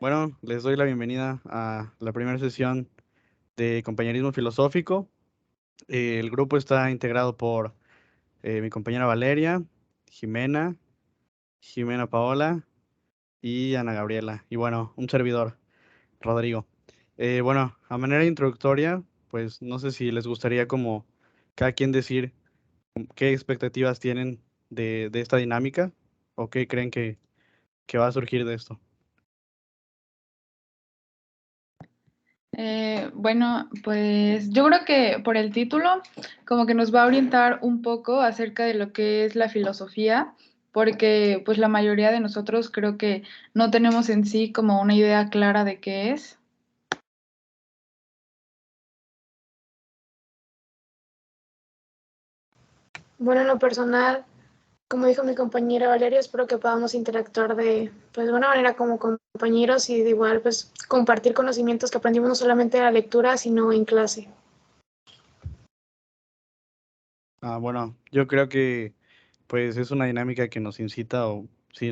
Bueno, les doy la bienvenida a la primera sesión de compañerismo filosófico. El grupo está integrado por mi compañera Valeria, Jimena, Jimena Paola y Ana Gabriela. Y bueno, un servidor, Rodrigo. Bueno, a manera introductoria, pues no sé si les gustaría como cada quien decir qué expectativas tienen de esta dinámica o qué creen que va a surgir de esto. Bueno, pues yo creo que por el título como que nos va a orientar un poco acerca de lo que es la filosofía, porque pues la mayoría de nosotros creo que no tenemos en sí como una idea clara de qué es. Bueno, en lo personal, como dijo mi compañera Valeria, espero que podamos interactuar de una manera como compañeros y de igual pues compartir conocimientos que aprendimos no solamente en la lectura, sino en clase. Bueno, yo creo que pues es una dinámica que nos incita o sí,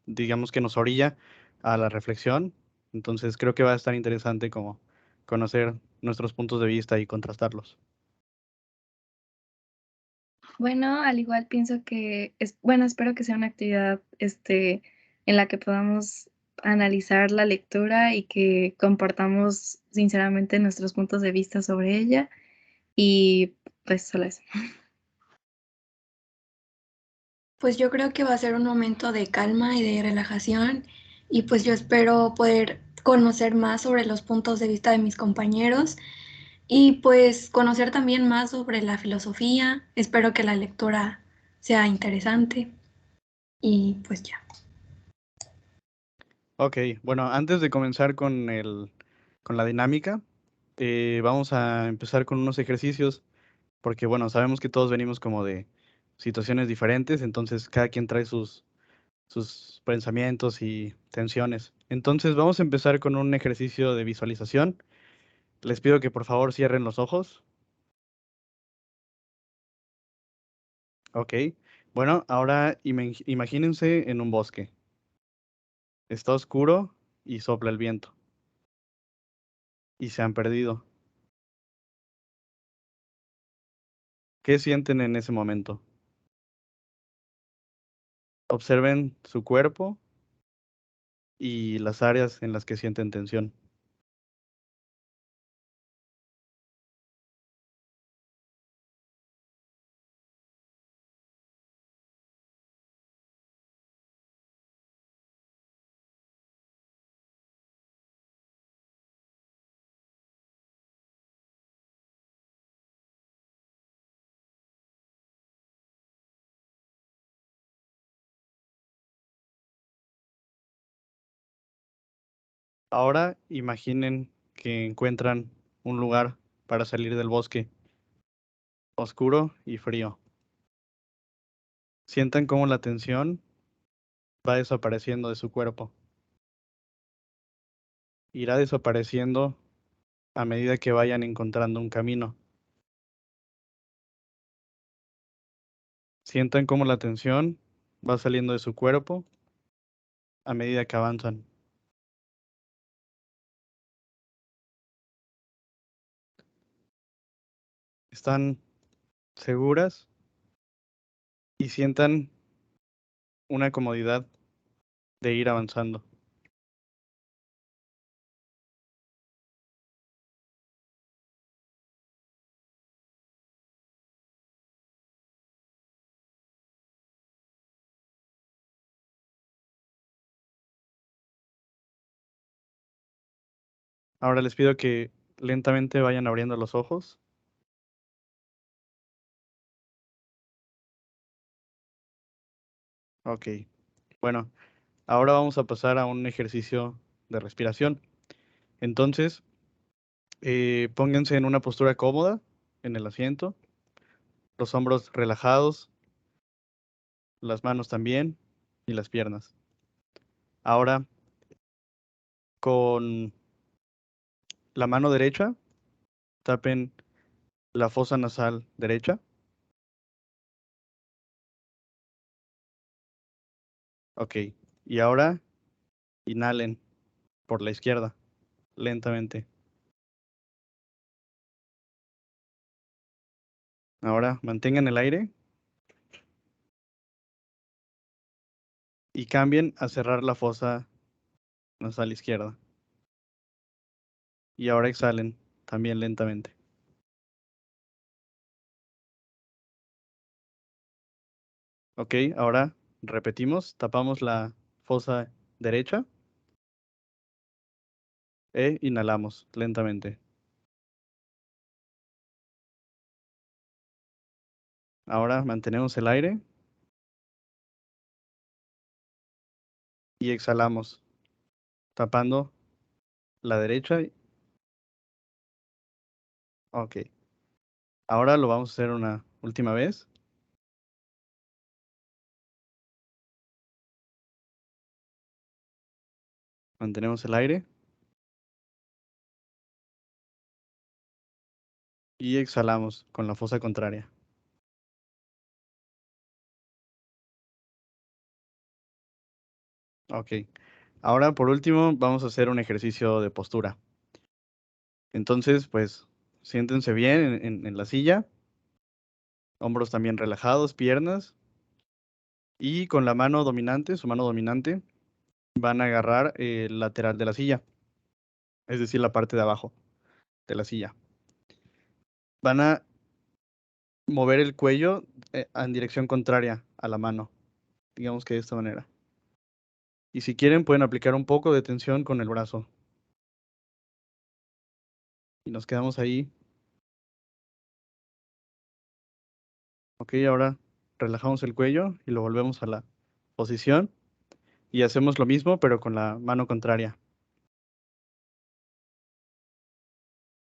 digamos que nos orilla a la reflexión. Entonces creo que va a estar interesante como conocer nuestros puntos de vista y contrastarlos. Bueno, al igual pienso que espero que sea una actividad, en la que podamos analizar la lectura y que compartamos sinceramente nuestros puntos de vista sobre ella y, pues, solo eso. Pues yo creo que va a ser un momento de calma y de relajación y pues yo espero poder conocer más sobre los puntos de vista de mis compañeros y pues conocer también más sobre la filosofía. Espero que la lectura sea interesante y pues ya. Ok, bueno, antes de comenzar con la dinámica, vamos a empezar con unos ejercicios, porque bueno, sabemos que todos venimos como de situaciones diferentes, entonces cada quien trae sus pensamientos y tensiones. Entonces vamos a empezar con un ejercicio de visualización. Les pido que por favor cierren los ojos. Ok. Bueno, ahora imagínense en un bosque. Está oscuro y sopla el viento. Y se han perdido. ¿Qué sienten en ese momento? Observen su cuerpo y las áreas en las que sienten tensión. Ahora imaginen que encuentran un lugar para salir del bosque, oscuro y frío. Sientan cómo la tensión va desapareciendo de su cuerpo. Irá desapareciendo a medida que vayan encontrando un camino. Sientan cómo la tensión va saliendo de su cuerpo a medida que avanzan. Están seguras y sientan una comodidad de ir avanzando. Ahora les pido que lentamente vayan abriendo los ojos. Ok. Bueno, ahora vamos a pasar a un ejercicio de respiración. Entonces, pónganse en una postura cómoda en el asiento, los hombros relajados, las manos también y las piernas. Ahora, con la mano derecha, tapen la fosa nasal derecha. Ok. Y ahora Inhalen por la izquierda, lentamente. Ahora mantengan el aire y cambien a cerrar la fosa nasal izquierda. Y ahora exhalen también lentamente. Ok, ahora repetimos, tapamos la fosa derecha e inhalamos lentamente. Ahora mantenemos el aire y exhalamos, tapando la derecha. Ok, ahora lo vamos a hacer una última vez. Mantenemos el aire y exhalamos con la fosa contraria. Ok, ahora por último vamos a hacer un ejercicio de postura. Entonces, pues, siéntense bien en la silla, hombros también relajados, piernas, y con la mano dominante, su mano dominante, van a agarrar el lateral de la silla, es decir, la parte de abajo de la silla. Van a mover el cuello en dirección contraria a la mano, digamos que de esta manera. Y si quieren, pueden aplicar un poco de tensión con el brazo. Y nos quedamos ahí. Ok, ahora relajamos el cuello y lo volvemos a la posición. Y hacemos lo mismo, pero con la mano contraria.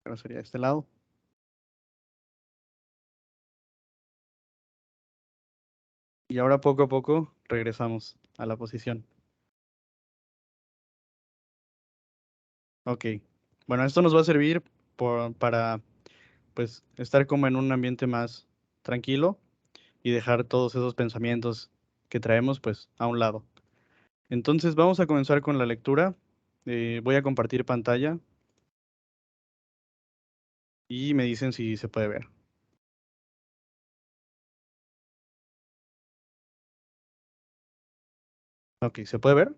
Ahora sería este lado. Y ahora poco a poco regresamos a la posición. Ok. Bueno, esto nos va a servir para pues estar como en un ambiente más tranquilo y dejar todos esos pensamientos que traemos pues a un lado. Entonces vamos a comenzar con la lectura. Voy a compartir pantalla y me dicen si se puede ver. Ok, ¿se puede ver?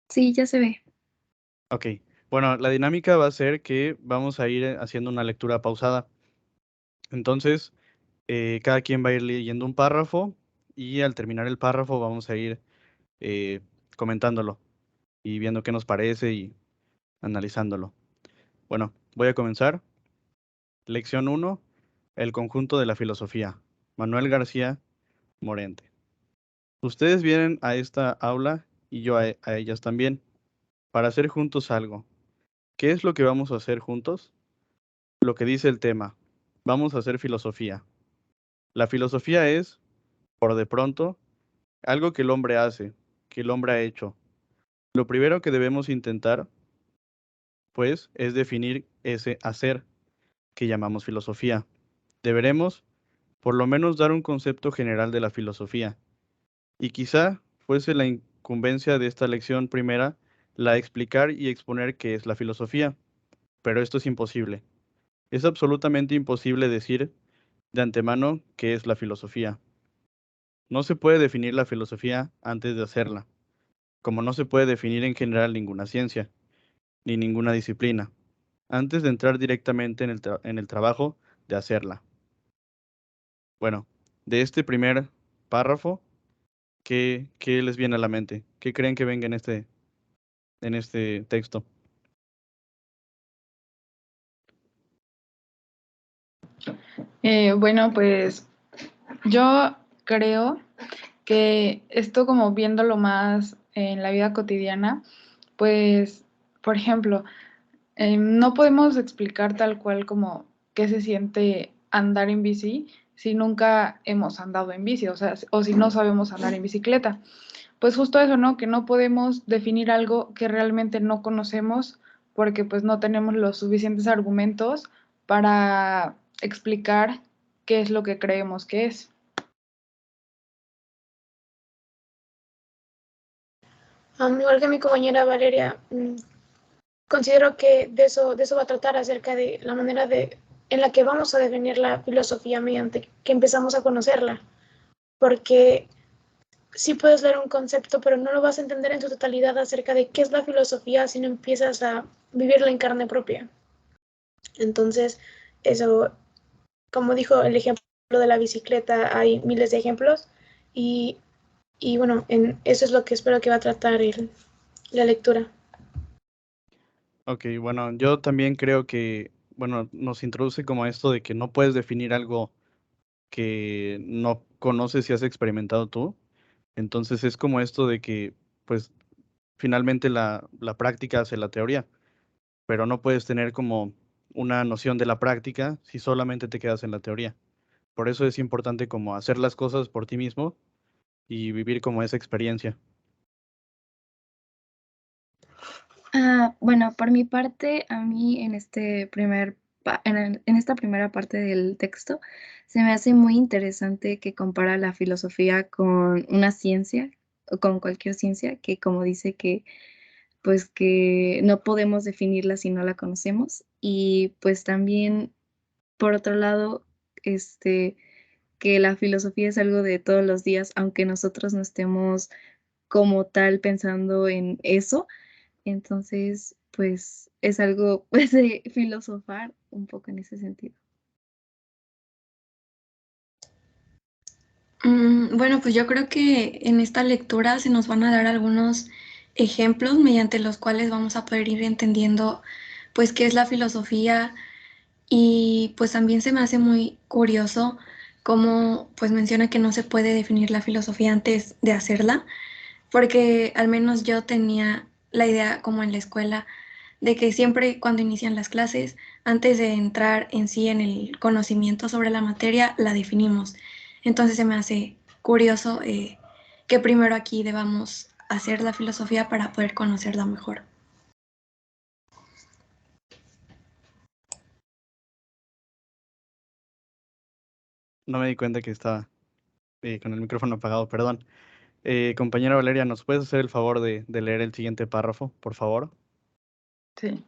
Sí, ya se ve. Ok. Bueno, la dinámica va a ser que vamos a ir haciendo una lectura pausada. Entonces, cada quien va a ir leyendo un párrafo y al terminar el párrafo vamos a ir eh, comentándolo y viendo qué nos parece y analizándolo. Bueno, voy a comenzar. Lección 1. El conjunto de la filosofía. Manuel García Morente. Ustedes vienen a esta aula y yo a ellas también, para hacer juntos algo. ¿Qué es lo que vamos a hacer juntos? Lo que dice el tema. Vamos a hacer filosofía. La filosofía es, por de pronto, algo que el hombre hace, que el hombre ha hecho. Lo primero que debemos intentar, pues, es definir ese hacer que llamamos filosofía. Deberemos, por lo menos, dar un concepto general de la filosofía. Y quizá fuese la incumbencia de esta lección primera la de explicar y exponer qué es la filosofía. Pero esto es imposible. Es absolutamente imposible decir de antemano qué es la filosofía. No se puede definir la filosofía antes de hacerla, como no se puede definir en general ninguna ciencia, ni ninguna disciplina, antes de entrar directamente en el trabajo de hacerla. Bueno, de este primer párrafo, ¿qué les viene a la mente? ¿Qué creen que venga en este texto? Bueno, pues yo creo que esto como viéndolo más en la vida cotidiana, pues, por ejemplo, no podemos explicar tal cual como qué se siente andar en bici si nunca hemos andado en bici, o sea, o si no sabemos andar en bicicleta. Pues justo eso, ¿no? Que no podemos definir algo que realmente no conocemos porque pues no tenemos los suficientes argumentos para explicar qué es lo que creemos que es. Igual que mi compañera Valeria, considero que de eso va a tratar acerca de la manera en la que vamos a definir la filosofía mediante que empezamos a conocerla. Porque sí puedes leer un concepto, pero no lo vas a entender en su totalidad acerca de qué es la filosofía si no empiezas a vivirla en carne propia. Entonces, eso, como dijo el ejemplo de la bicicleta, hay miles de ejemplos y, bueno, eso es lo que espero que va a tratar la lectura. Ok, bueno, yo también creo que, bueno, nos introduce como esto de que no puedes definir algo que no conoces y has experimentado tú. Entonces es como esto de que, pues, finalmente la práctica hace la teoría, pero no puedes tener como una noción de la práctica si solamente te quedas en la teoría. Por eso es importante como hacer las cosas por ti mismo y vivir como esa experiencia. Bueno, por mi parte, a mí en en esta primera parte del texto se me hace muy interesante que compara la filosofía con una ciencia o con cualquier ciencia, que como dice que pues que no podemos definirla si no la conocemos. Y pues también, por otro lado, que la filosofía es algo de todos los días, aunque nosotros no estemos como tal pensando en eso. Entonces, pues es algo pues, de filosofar un poco en ese sentido. Bueno, pues yo creo que en esta lectura se nos van a dar algunos ejemplos mediante los cuales vamos a poder ir entendiendo pues qué es la filosofía y pues también se me hace muy curioso cómo pues menciona que no se puede definir la filosofía antes de hacerla, porque al menos yo tenía la idea como en la escuela de que siempre cuando inician las clases, antes de entrar en sí en el conocimiento sobre la materia, la definimos. Entonces se me hace curioso que primero aquí debamos hacer la filosofía para poder conocerla mejor. No me di cuenta que estaba con el micrófono apagado, perdón. Compañera Valeria, ¿nos puedes hacer el favor de leer el siguiente párrafo, por favor? Sí.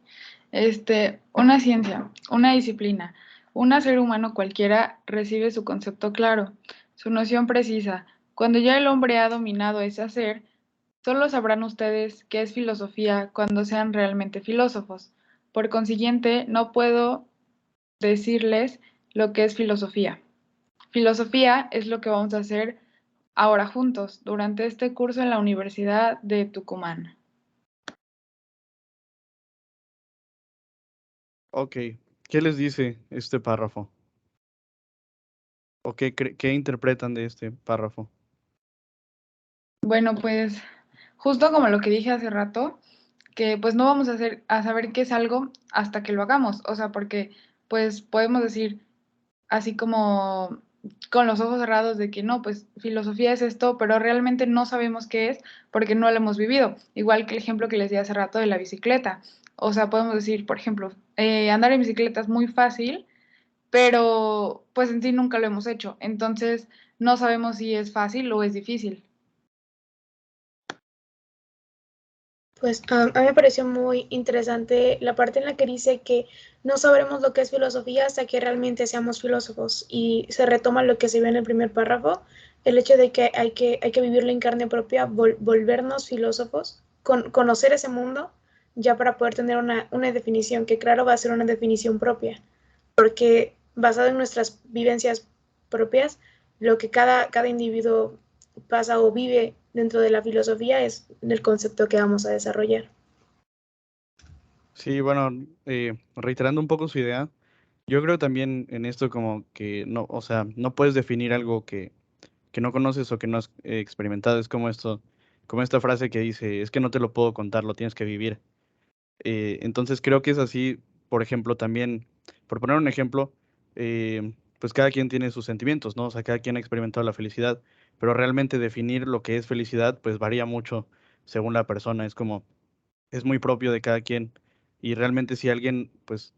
Una ciencia, una disciplina, un ser humano cualquiera recibe su concepto claro, su noción precisa. Cuando ya el hombre ha dominado ese hacer, solo sabrán ustedes qué es filosofía cuando sean realmente filósofos. Por consiguiente, no puedo decirles lo que es filosofía. Filosofía es lo que vamos a hacer ahora juntos, durante este curso en la Universidad de Tucumán. Ok, ¿qué les dice este párrafo? ¿O qué interpretan de este párrafo? Bueno, pues justo como lo que dije hace rato, que pues no vamos a saber qué es algo hasta que lo hagamos, o sea, porque pues podemos decir así como con los ojos cerrados de que no, pues filosofía es esto, pero realmente no sabemos qué es porque no lo hemos vivido, igual que el ejemplo que les di hace rato de la bicicleta, o sea, podemos decir, por ejemplo, andar en bicicleta es muy fácil, pero pues en sí nunca lo hemos hecho, entonces no sabemos si es fácil o es difícil. Pues a mí me pareció muy interesante la parte en la que dice que no sabremos lo que es filosofía hasta que realmente seamos filósofos y se retoma lo que se ve en el primer párrafo, el hecho de que hay que vivirlo en carne propia, volvernos filósofos, conocer ese mundo ya para poder tener una definición, que claro va a ser una definición propia, porque basado en nuestras vivencias propias, lo que cada individuo pasa o vive dentro de la filosofía es el concepto que vamos a desarrollar. Sí, bueno, reiterando un poco su idea, yo creo también en esto como que no, o sea, no puedes definir algo que no conoces o que no has experimentado. Es como esto, como esta frase que dice, es que no te lo puedo contar, lo tienes que vivir. Entonces creo que es así, por ejemplo, también, por poner un ejemplo, pues cada quien tiene sus sentimientos, ¿no? O sea, cada quien ha experimentado la felicidad, pero realmente definir lo que es felicidad, pues varía mucho según la persona, es como, es muy propio de cada quien. Y realmente si alguien, pues,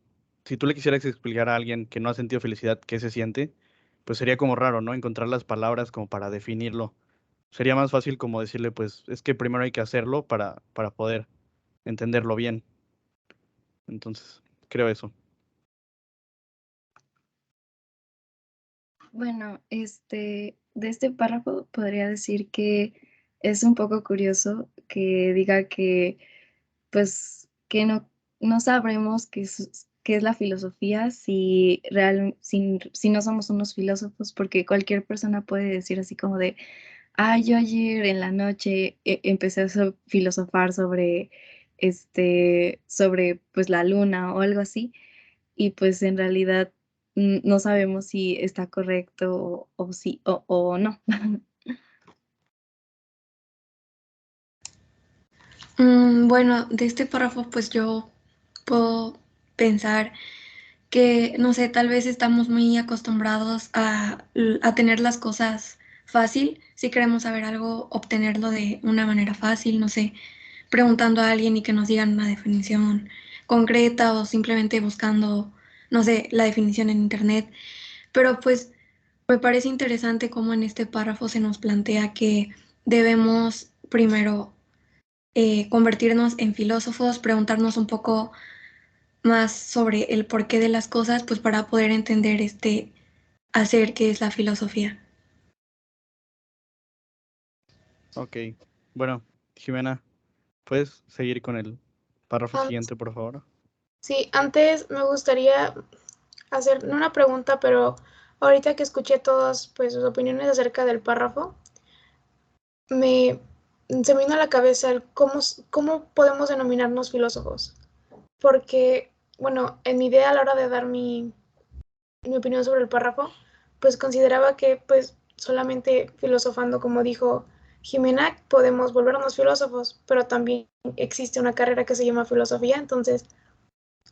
si tú le quisieras explicar a alguien que no ha sentido felicidad qué se siente, pues sería como raro, ¿no? Encontrar las palabras como para definirlo sería más fácil como decirle, pues es que primero hay que hacerlo para poder entenderlo bien. Entonces, creo eso. Bueno, de este párrafo podría decir que es un poco curioso que diga que, pues, que no sabremos qué es la filosofía si no somos unos filósofos, porque cualquier persona puede decir así como de, ah, yo ayer en la noche empecé a filosofar sobre, pues, la luna o algo así, y pues en realidad no sabemos si está correcto o no. Bueno, de este párrafo pues yo puedo pensar que, no sé, tal vez estamos muy acostumbrados a tener las cosas fácil. Si queremos saber algo, obtenerlo de una manera fácil, no sé, preguntando a alguien y que nos digan una definición concreta o simplemente buscando, no sé, la definición en internet. Pero pues me parece interesante cómo en este párrafo se nos plantea que debemos primero convertirnos en filósofos, preguntarnos un poco más sobre el porqué de las cosas, pues para poder entender este hacer que es la filosofía. Ok, bueno, Jimena, ¿puedes seguir con el párrafo Ah, siguiente, por favor? sí, antes me gustaría hacer no una pregunta, pero ahorita que escuché todas pues sus opiniones acerca del párrafo, me se me vino a la cabeza el cómo podemos denominarnos filósofos. Porque, bueno, en mi idea a la hora de dar mi opinión sobre el párrafo, pues consideraba que pues solamente filosofando, como dijo Jimena, podemos volvernos filósofos, pero también existe una carrera que se llama filosofía, entonces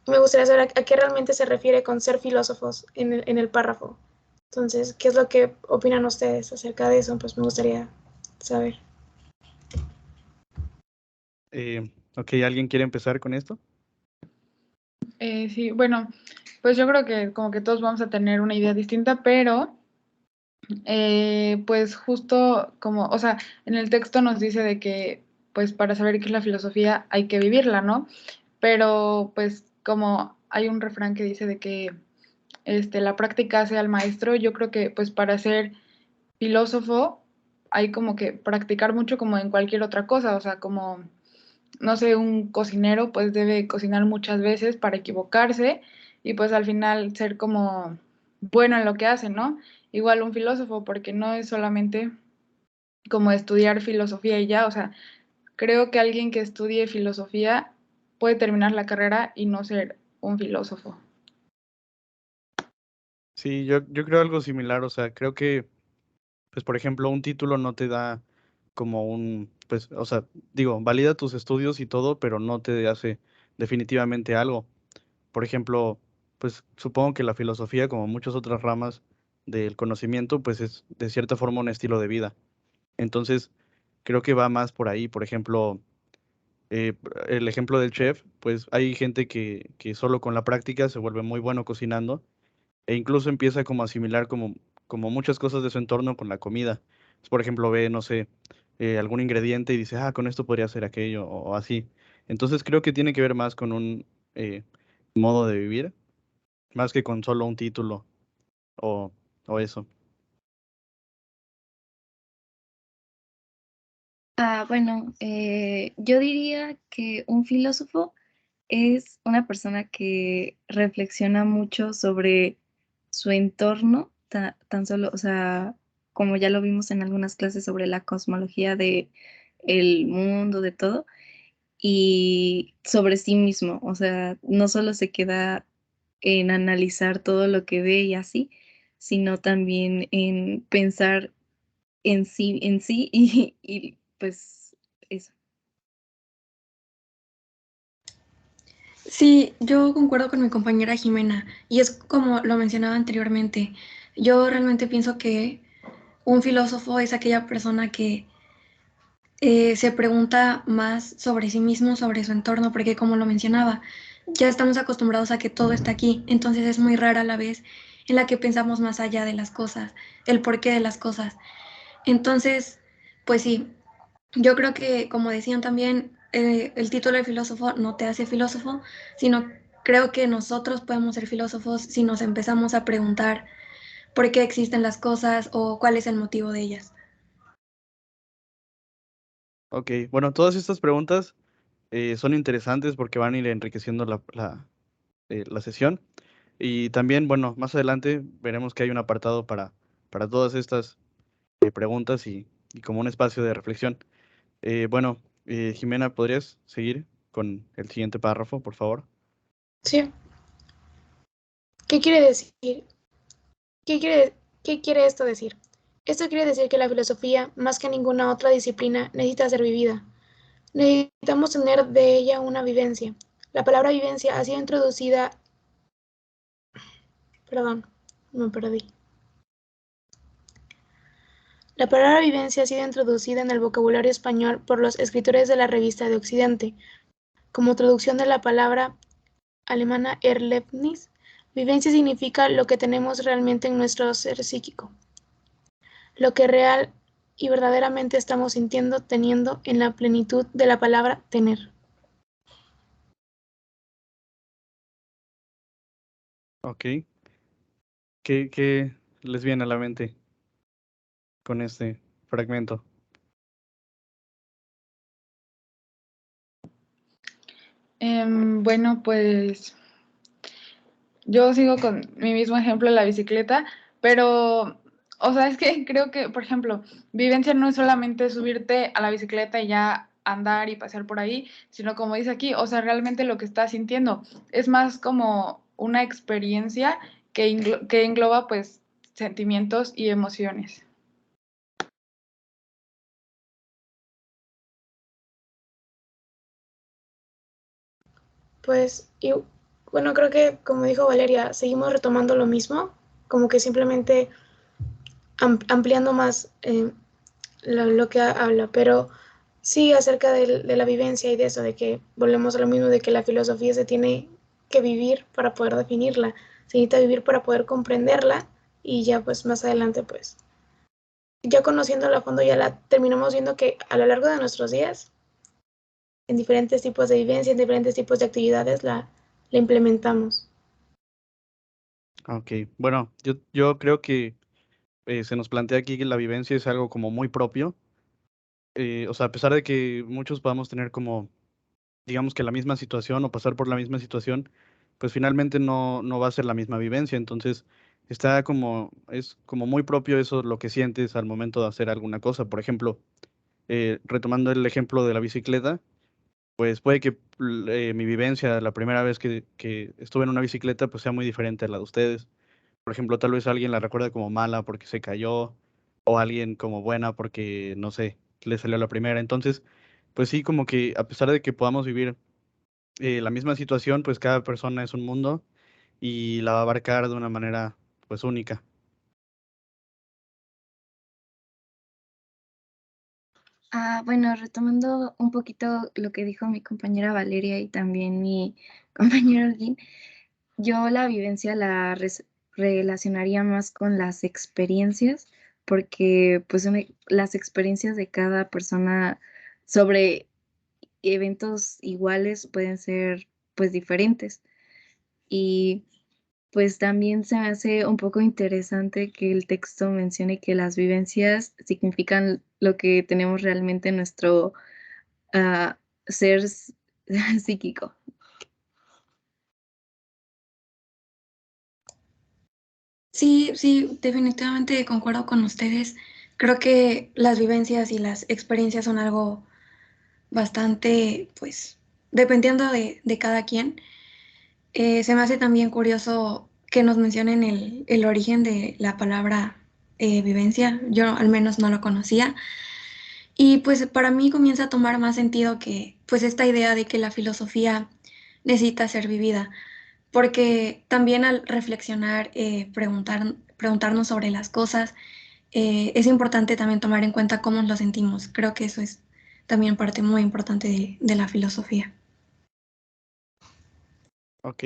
me gustaría saber a qué realmente se refiere con ser filósofos en el párrafo. Entonces, ¿qué es lo que opinan ustedes acerca de eso? Pues me gustaría saber. Ok, ¿alguien quiere empezar con esto? Sí, bueno, pues yo creo que como que todos vamos a tener una idea distinta, pero pues justo como, o sea, en el texto nos dice de que pues para saber qué es la filosofía hay que vivirla, ¿no? Pero pues como hay un refrán que dice de que la práctica hace al maestro, yo creo que pues para ser filósofo hay como que practicar mucho como en cualquier otra cosa, o sea, como, no sé, un cocinero pues debe cocinar muchas veces para equivocarse y pues al final ser como bueno en lo que hace, ¿no? Igual un filósofo, porque no es solamente como estudiar filosofía y ya, o sea, creo que alguien que estudie filosofía puede terminar la carrera y no ser un filósofo. Sí, yo creo algo similar, o sea, creo que, pues, por ejemplo, un título no te da como pues, o sea, digo, valida tus estudios y todo, pero no te hace definitivamente algo. Por ejemplo, pues supongo que la filosofía, como muchas otras ramas del conocimiento, pues es de cierta forma un estilo de vida. Entonces, creo que va más por ahí. Por ejemplo, eh, el ejemplo del chef, pues hay gente que solo con la práctica se vuelve muy bueno cocinando e incluso empieza como a asimilar como muchas cosas de su entorno con la comida. Por ejemplo, ve, no sé, algún ingrediente y dice, ah, con esto podría hacer aquello o así. Entonces creo que tiene que ver más con un modo de vivir, más que con solo un título o, o eso. Bueno, yo diría que un filósofo es una persona que reflexiona mucho sobre su entorno, tan solo, o sea, como ya lo vimos en algunas clases sobre la cosmología de el mundo, de todo, y sobre sí mismo, o sea, no solo se queda en analizar todo lo que ve y así, sino también en pensar en sí y pues eso. Sí, yo concuerdo con mi compañera Jimena y es como lo mencionaba anteriormente. Yo realmente pienso que un filósofo es aquella persona que se pregunta más sobre sí mismo, sobre su entorno, porque como lo mencionaba, ya estamos acostumbrados a que todo está aquí, entonces es muy rara la vez en la que pensamos más allá de las cosas, el porqué de las cosas. Entonces, pues sí, yo creo que, como decían también, el título de filósofo no te hace filósofo, sino creo que nosotros podemos ser filósofos si nos empezamos a preguntar por qué existen las cosas o cuál es el motivo de ellas. Ok, bueno, todas estas preguntas son interesantes porque van a ir enriqueciendo la sesión. Y también, bueno, más adelante veremos que hay un apartado para todas estas preguntas y como un espacio de reflexión. Bueno, Jimena, ¿podrías seguir con el siguiente párrafo, por favor? Sí. ¿Qué quiere decir? ¿Qué quiere esto decir? Esto quiere decir que la filosofía, más que ninguna otra disciplina, necesita ser vivida. Necesitamos tener de ella una vivencia. La palabra vivencia ha sido introducida. Perdón, me perdí. La palabra vivencia ha sido introducida en el vocabulario español por los escritores de la Revista de Occidente, como traducción de la palabra alemana Erlebnis. Vivencia significa lo que tenemos realmente en nuestro ser psíquico, lo que real y verdaderamente estamos sintiendo, teniendo en la plenitud de la palabra tener. Ok. ¿Qué les viene a la mente con este fragmento? Bueno, pues yo sigo con mi mismo ejemplo, la bicicleta, pero, o sea, es que creo que, por ejemplo, vivencia no es solamente subirte a la bicicleta y ya andar y pasear por ahí, sino como dice aquí, o sea, realmente lo que estás sintiendo es más como una experiencia que engloba pues sentimientos y emociones. Pues, y bueno, creo que como dijo Valeria, seguimos retomando lo mismo, como que simplemente ampliando más lo que habla, pero sí acerca de la vivencia y de eso, de que volvemos a lo mismo, de que la filosofía se tiene que vivir para poder definirla, se necesita vivir para poder comprenderla y ya pues más adelante pues ya conociéndola a fondo ya la terminamos viendo que a lo largo de nuestros días, en diferentes tipos de vivencia, en diferentes tipos de actividades, la implementamos. Ok, bueno, yo creo que se nos plantea aquí que la vivencia es algo como muy propio. O sea, a pesar de que muchos podamos tener como, digamos que la misma situación o pasar por la misma situación, pues finalmente no va a ser la misma vivencia. Entonces, es como muy propio eso lo que sientes al momento de hacer alguna cosa. Por ejemplo, retomando el ejemplo de la bicicleta, pues puede que mi vivencia la primera vez que estuve en una bicicleta pues sea muy diferente a la de ustedes. Por ejemplo, tal vez alguien la recuerda como mala porque se cayó, o alguien como buena porque, no sé, le salió la primera. Entonces, pues sí, como que a pesar de que podamos vivir la misma situación, pues cada persona es un mundo y la va a abarcar de una manera pues única. Bueno, retomando un poquito lo que dijo mi compañera Valeria y también mi compañero Elgin, yo la vivencia relacionaría más con las experiencias, porque pues las experiencias de cada persona sobre eventos iguales pueden ser pues diferentes. Y pues también se me hace un poco interesante que el texto mencione que las vivencias significan lo que tenemos realmente en nuestro ser psíquico. Sí, sí, definitivamente concuerdo con ustedes. Creo que las vivencias y las experiencias son algo bastante, pues, dependiendo de cada quien. Se me hace también curioso que nos mencionen el origen de la palabra vivencia. Yo al menos no lo conocía. Y pues para mí comienza a tomar más sentido que pues esta idea de que la filosofía necesita ser vivida, porque también al reflexionar, preguntarnos sobre las cosas, es importante también tomar en cuenta cómo lo sentimos. Creo que eso es también parte muy importante de la filosofía. Ok,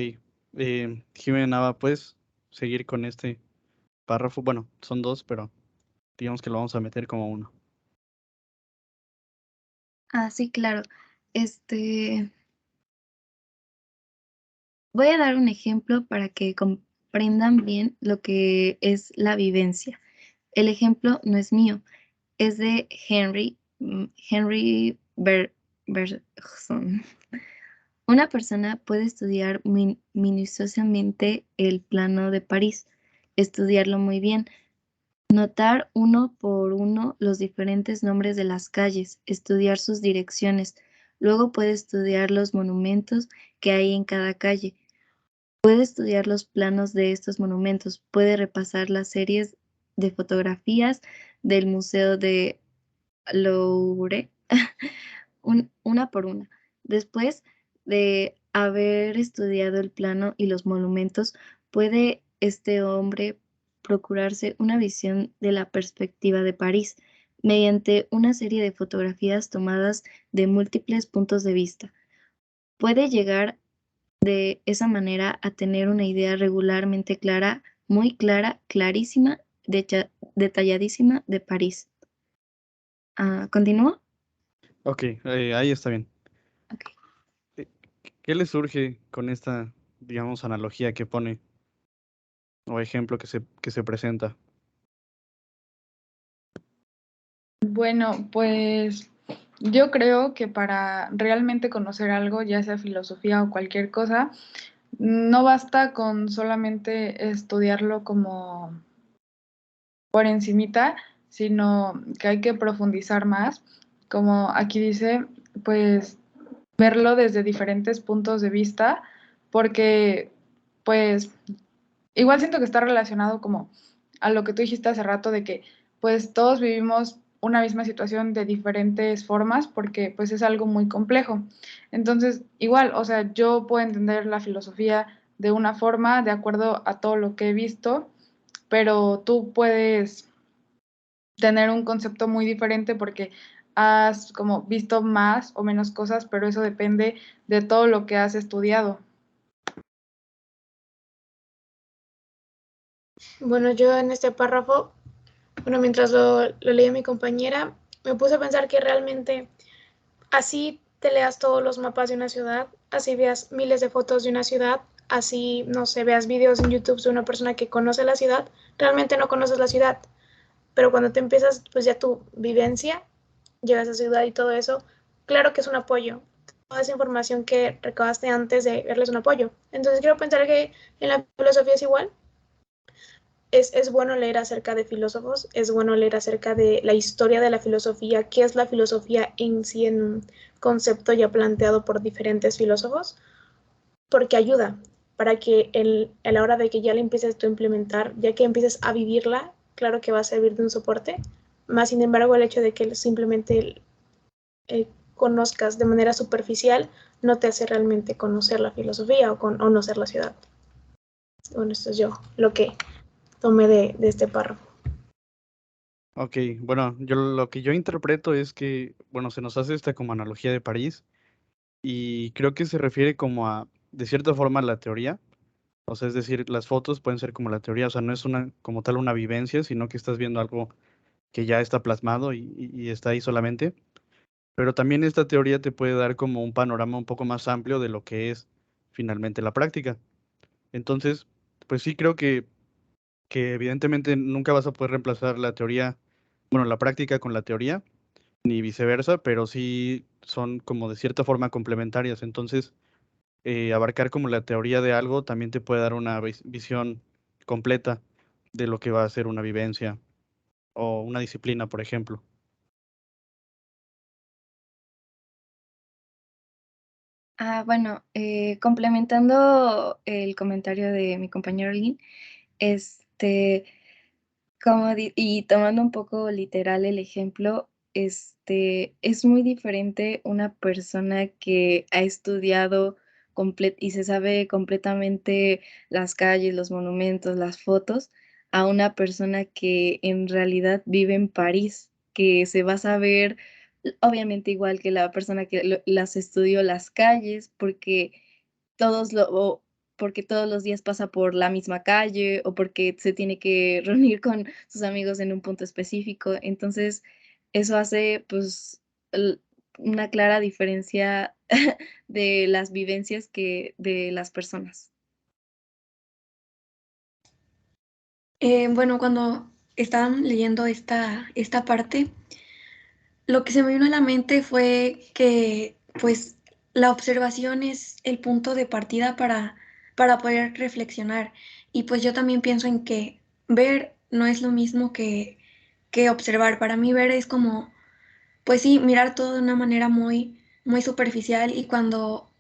Jimena Nava, ¿puedes seguir con este párrafo? Bueno, son dos, pero digamos que lo vamos a meter como uno. Ah, sí, claro. Este, voy a dar un ejemplo para que comprendan bien lo que es la vivencia. El ejemplo no es mío, es de Henry Bergson. Una persona puede estudiar minuciosamente el plano de París, estudiarlo muy bien, notar uno por uno los diferentes nombres de las calles, estudiar sus direcciones. Luego puede estudiar los monumentos que hay en cada calle. Puede estudiar los planos de estos monumentos. Puede repasar las series de fotografías del Museo de Louvre una por una. Después de haber estudiado el plano y los monumentos, puede este hombre procurarse una visión de la perspectiva de París mediante una serie de fotografías tomadas de múltiples puntos de vista. Puede llegar de esa manera a tener una idea regularmente clara, muy clara, clarísima, detalladísima de París. ¿Continúo? Ok, ahí está bien. Ok. ¿Qué le surge con esta, digamos, analogía que pone o ejemplo que se presenta? Bueno, pues yo creo que para realmente conocer algo, ya sea filosofía o cualquier cosa, no basta con solamente estudiarlo como por encimita, sino que hay que profundizar más. Como aquí dice, pues verlo desde diferentes puntos de vista, porque pues igual siento que está relacionado como a lo que tú dijiste hace rato de que pues todos vivimos una misma situación de diferentes formas porque pues es algo muy complejo. Entonces, igual, o sea, yo puedo entender la filosofía de una forma de acuerdo a todo lo que he visto, pero tú puedes tener un concepto muy diferente porque has como visto más o menos cosas, pero eso depende de todo lo que has estudiado. Bueno, yo en este párrafo, bueno, mientras lo leía mi compañera, me puse a pensar que realmente así te leas todos los mapas de una ciudad, así veas miles de fotos de una ciudad, así, no sé, veas videos en YouTube de una persona que conoce la ciudad, realmente no conoces la ciudad. Pero cuando te empiezas, pues ya tu vivencia, llegas a ciudad y todo eso, claro que es un apoyo. Toda esa información que recabaste antes de verles un apoyo. Entonces quiero pensar que en la filosofía es igual. Es bueno leer acerca de filósofos, es bueno leer acerca de la historia de la filosofía, qué es la filosofía en sí en un concepto ya planteado por diferentes filósofos, porque ayuda para que a la hora de que ya la empieces tú a implementar, ya que empieces a vivirla, claro que va a servir de un soporte, más sin embargo el hecho de que simplemente conozcas de manera superficial no te hace realmente conocer la filosofía o conocer la ciudad. Bueno, esto es yo lo que tomé de este párrafo. Ok, bueno, yo lo que yo interpreto es que, bueno, se nos hace esta como analogía de París y creo que se refiere como a, de cierta forma, a la teoría. O sea, es decir, las fotos pueden ser como la teoría, o sea, no es una, como tal una vivencia, sino que estás viendo algo que ya está plasmado y está ahí solamente. Pero también esta teoría te puede dar como un panorama un poco más amplio de lo que es finalmente la práctica. Entonces, pues sí creo que evidentemente nunca vas a poder reemplazar la teoría, bueno, la práctica con la teoría, ni viceversa, pero sí son como de cierta forma complementarias. Entonces, abarcar como la teoría de algo también te puede dar una visión completa de lo que va a ser una vivencia o una disciplina, por ejemplo. Bueno, complementando el comentario de mi compañero Lynn, este, y tomando un poco literal el ejemplo, es muy diferente una persona que ha estudiado y se sabe completamente las calles, los monumentos, las fotos, a una persona que en realidad vive en París, que se va a saber, obviamente igual que la persona que las estudió las calles, todos lo, o porque todos los días pasa por la misma calle o porque se tiene que reunir con sus amigos en un punto específico. Entonces, eso hace, pues, una clara diferencia de las vivencias que de las personas. Bueno, cuando estaban leyendo esta parte, lo que se me vino a la mente fue que, pues, la observación es el punto de partida para poder reflexionar. Y pues yo también pienso en que ver no es lo mismo que observar. Para mí ver es como, pues sí, mirar todo de una manera muy, muy superficial y cuando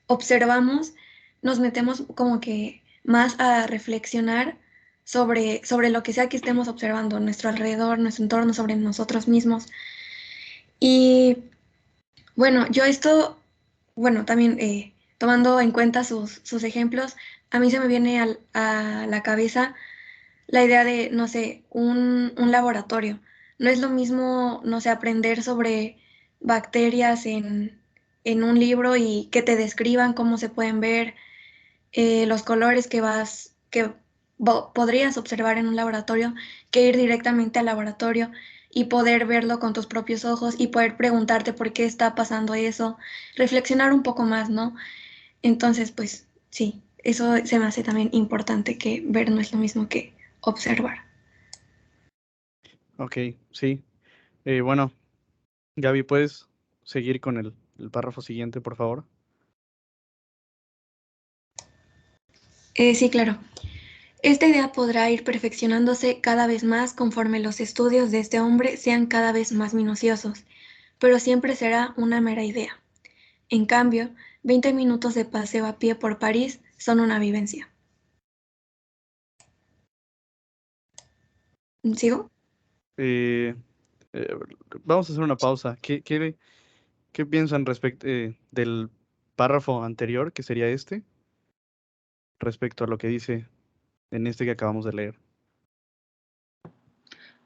observamos nos metemos como que más a reflexionar sobre lo que sea que estemos observando, nuestro alrededor, nuestro entorno, sobre nosotros mismos. Y bueno, yo esto, bueno, también tomando en cuenta sus ejemplos, a mí se me viene a la cabeza la idea de, no sé, un laboratorio. No es lo mismo, no sé, aprender sobre bacterias en un libro y que te describan cómo se pueden ver, los colores que podrías observar en un laboratorio, que ir directamente al laboratorio y poder verlo con tus propios ojos y poder preguntarte por qué está pasando eso, reflexionar un poco más, ¿no? Entonces, pues sí, eso se me hace también importante, que ver no es lo mismo que observar. Ok, sí. Bueno, Gaby, ¿puedes seguir con el párrafo siguiente, por favor? Sí, claro. Esta idea podrá ir perfeccionándose cada vez más conforme los estudios de este hombre sean cada vez más minuciosos, pero siempre será una mera idea. En cambio, 20 minutos de paseo a pie por París son una vivencia. ¿Sigo? Eh, eh, Vamos a hacer una pausa. ¿Qué piensan respecto del párrafo anterior, que sería este, respecto a lo que dice en este que acabamos de leer?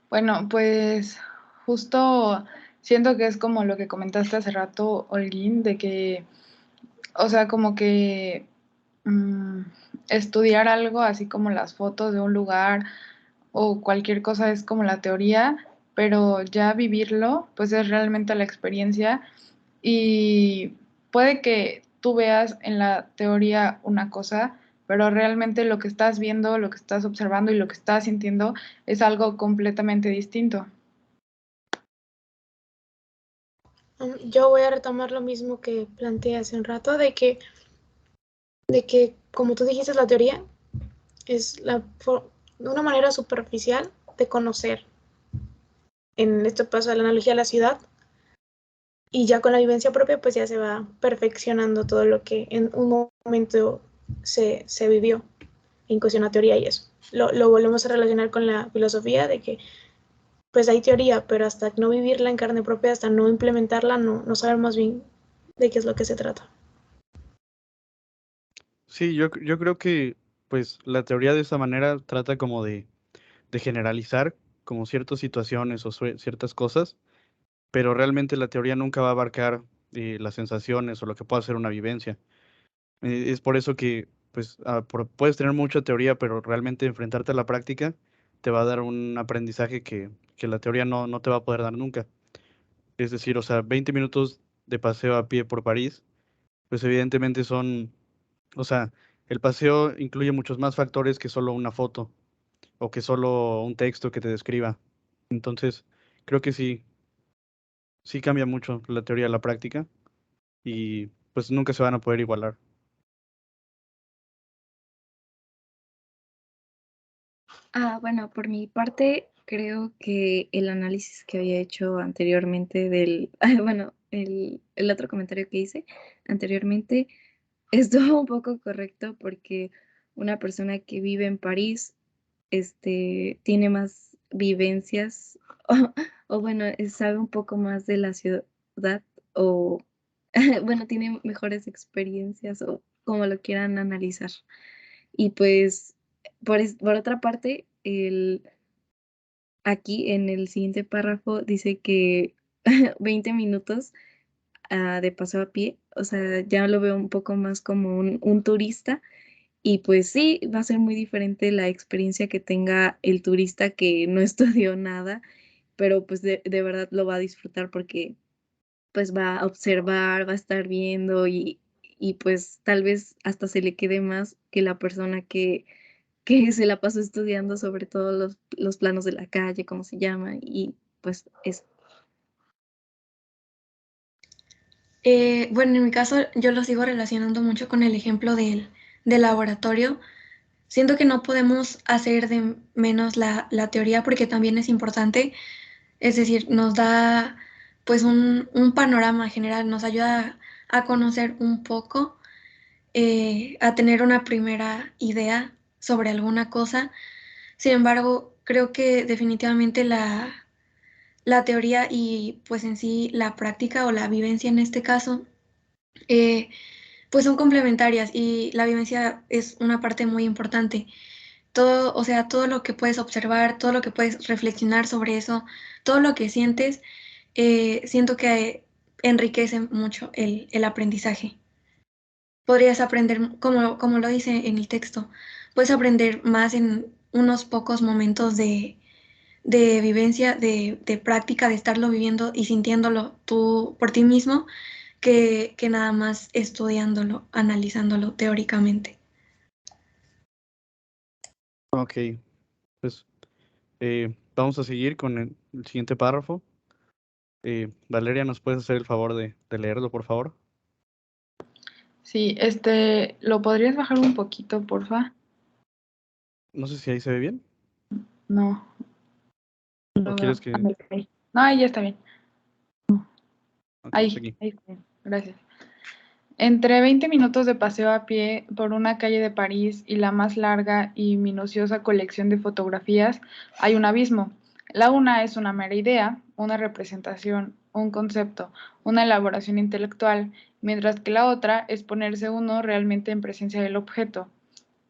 Bueno, pues justo siento que es como lo que comentaste hace rato, Holguín, de que, o sea, como que mm, estudiar algo, así como las fotos de un lugar o cualquier cosa es como la teoría, pero ya vivirlo, pues es realmente la experiencia y puede que tú veas en la teoría una cosa, pero realmente lo que estás viendo, lo que estás observando y lo que estás sintiendo es algo completamente distinto. Yo voy a retomar lo mismo que planteé hace un rato, de que como tú dijiste, la teoría es una manera superficial de conocer, en este paso de la analogía a la ciudad, y ya con la vivencia propia, pues ya se va perfeccionando todo lo que en un momento se vivió en cuestión a teoría y eso. Lo volvemos a relacionar con la filosofía de que pues hay teoría, pero hasta no vivirla en carne propia, hasta no implementarla, no sabemos bien de qué es lo que se trata. Sí, yo creo que pues la teoría de esa manera trata como de generalizar como ciertas situaciones o ciertas cosas, pero realmente la teoría nunca va a abarcar las sensaciones o lo que pueda ser una vivencia. Es por eso que pues puedes tener mucha teoría, pero realmente enfrentarte a la práctica te va a dar un aprendizaje que la teoría no te va a poder dar nunca. Es decir, o sea, 20 minutos de paseo a pie por París, pues evidentemente son, o sea, el paseo incluye muchos más factores que solo una foto o que solo un texto que te describa. Entonces, creo que sí cambia mucho la teoría a la práctica y pues nunca se van a poder igualar. Bueno, por mi parte, creo que el análisis que había hecho anteriormente del, bueno, el otro comentario que hice anteriormente estuvo un poco correcto porque una persona que vive en París, tiene más vivencias o bueno, sabe un poco más de la ciudad o, bueno, tiene mejores experiencias o como lo quieran analizar. Y pues, por otra parte, aquí en el siguiente párrafo dice que 20 minutos de paso a pie, o sea, ya lo veo un poco más como un turista y pues sí, va a ser muy diferente la experiencia que tenga el turista que no estudió nada, pero pues de verdad lo va a disfrutar porque pues va a observar, va a estar viendo y pues tal vez hasta se le quede más que la persona que se la pasó estudiando sobre todo los planos de la calle, cómo se llama, y pues eso. Bueno, en mi caso yo lo sigo relacionando mucho con el ejemplo del laboratorio. Siento que no podemos hacer de menos la teoría porque también es importante, es decir, nos da pues un panorama general, nos ayuda a conocer un poco, a tener una primera idea sobre alguna cosa. Sin embargo, creo que definitivamente la teoría y pues en sí la práctica o la vivencia en este caso, eh, pues son complementarias y la vivencia es una parte muy importante. Todo, o sea, todo lo que puedes observar, todo lo que puedes reflexionar sobre eso, todo lo que sientes, siento que enriquece mucho el aprendizaje. Podrías aprender, como lo dice en el texto, puedes aprender más en unos pocos momentos de vivencia, de práctica, de estarlo viviendo y sintiéndolo tú por ti mismo, que nada más estudiándolo, analizándolo teóricamente. Ok, pues vamos a seguir con el siguiente párrafo. Valeria, ¿nos puedes hacer el favor de leerlo, por favor? Sí, ¿lo podrías bajar un poquito, porfa? No sé si ahí se ve bien. No, ¿O lo quieres veo. que...? Ahí. No, ahí ya está bien. Ok, Ahí aquí. está bien. Gracias. Entre 20 minutos de paseo a pie por una calle de París y la más larga y minuciosa colección de fotografías, hay un abismo. La una es una mera idea, una representación, un concepto, una elaboración intelectual, mientras que la otra es ponerse uno realmente en presencia del objeto.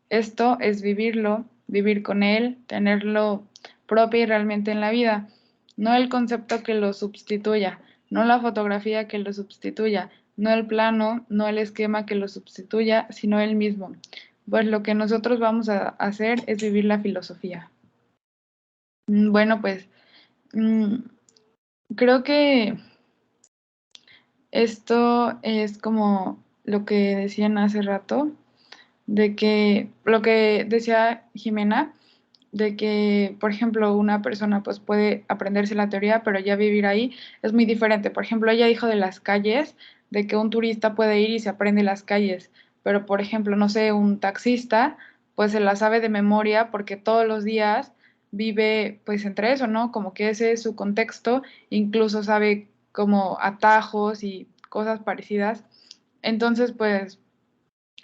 Esto es vivirlo, vivir con él, tenerlo propio y realmente en la vida, no el concepto que lo sustituya, no la fotografía que lo sustituya, no el plano, no el esquema que lo sustituya, sino él mismo. Pues lo que nosotros vamos a hacer es vivir la filosofía. Bueno, pues creo que esto es como lo que decían hace rato, de que lo que decía Jimena, de que, por ejemplo, una persona pues puede aprenderse la teoría, pero ya vivir ahí es muy diferente. Por ejemplo, ella dijo de las calles, de que un turista puede ir y se aprende las calles, pero por ejemplo, no sé, un taxista pues se la sabe de memoria porque todos los días vive pues entre eso, ¿no? Como que ese es su contexto, incluso sabe como atajos y cosas parecidas. Entonces, pues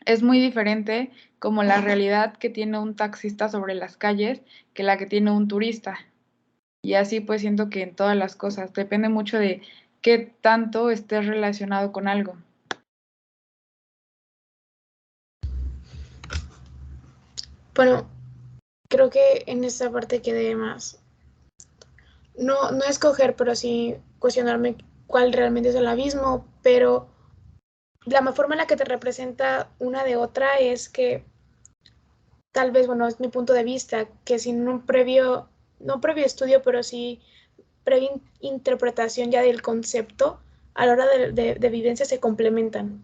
es muy diferente como la realidad que tiene un taxista sobre las calles que la que tiene un turista. Y así pues siento que en todas las cosas depende mucho de qué tanto estés relacionado con algo. Bueno, creo que en esta parte quedé más. No escoger, pero sí cuestionarme cuál realmente es el abismo, pero la forma en la que te representa una de otra es que tal vez, bueno, es mi punto de vista, que sin un previo, no previo estudio, pero sí previa interpretación ya del concepto, a la hora de vivencia se complementan.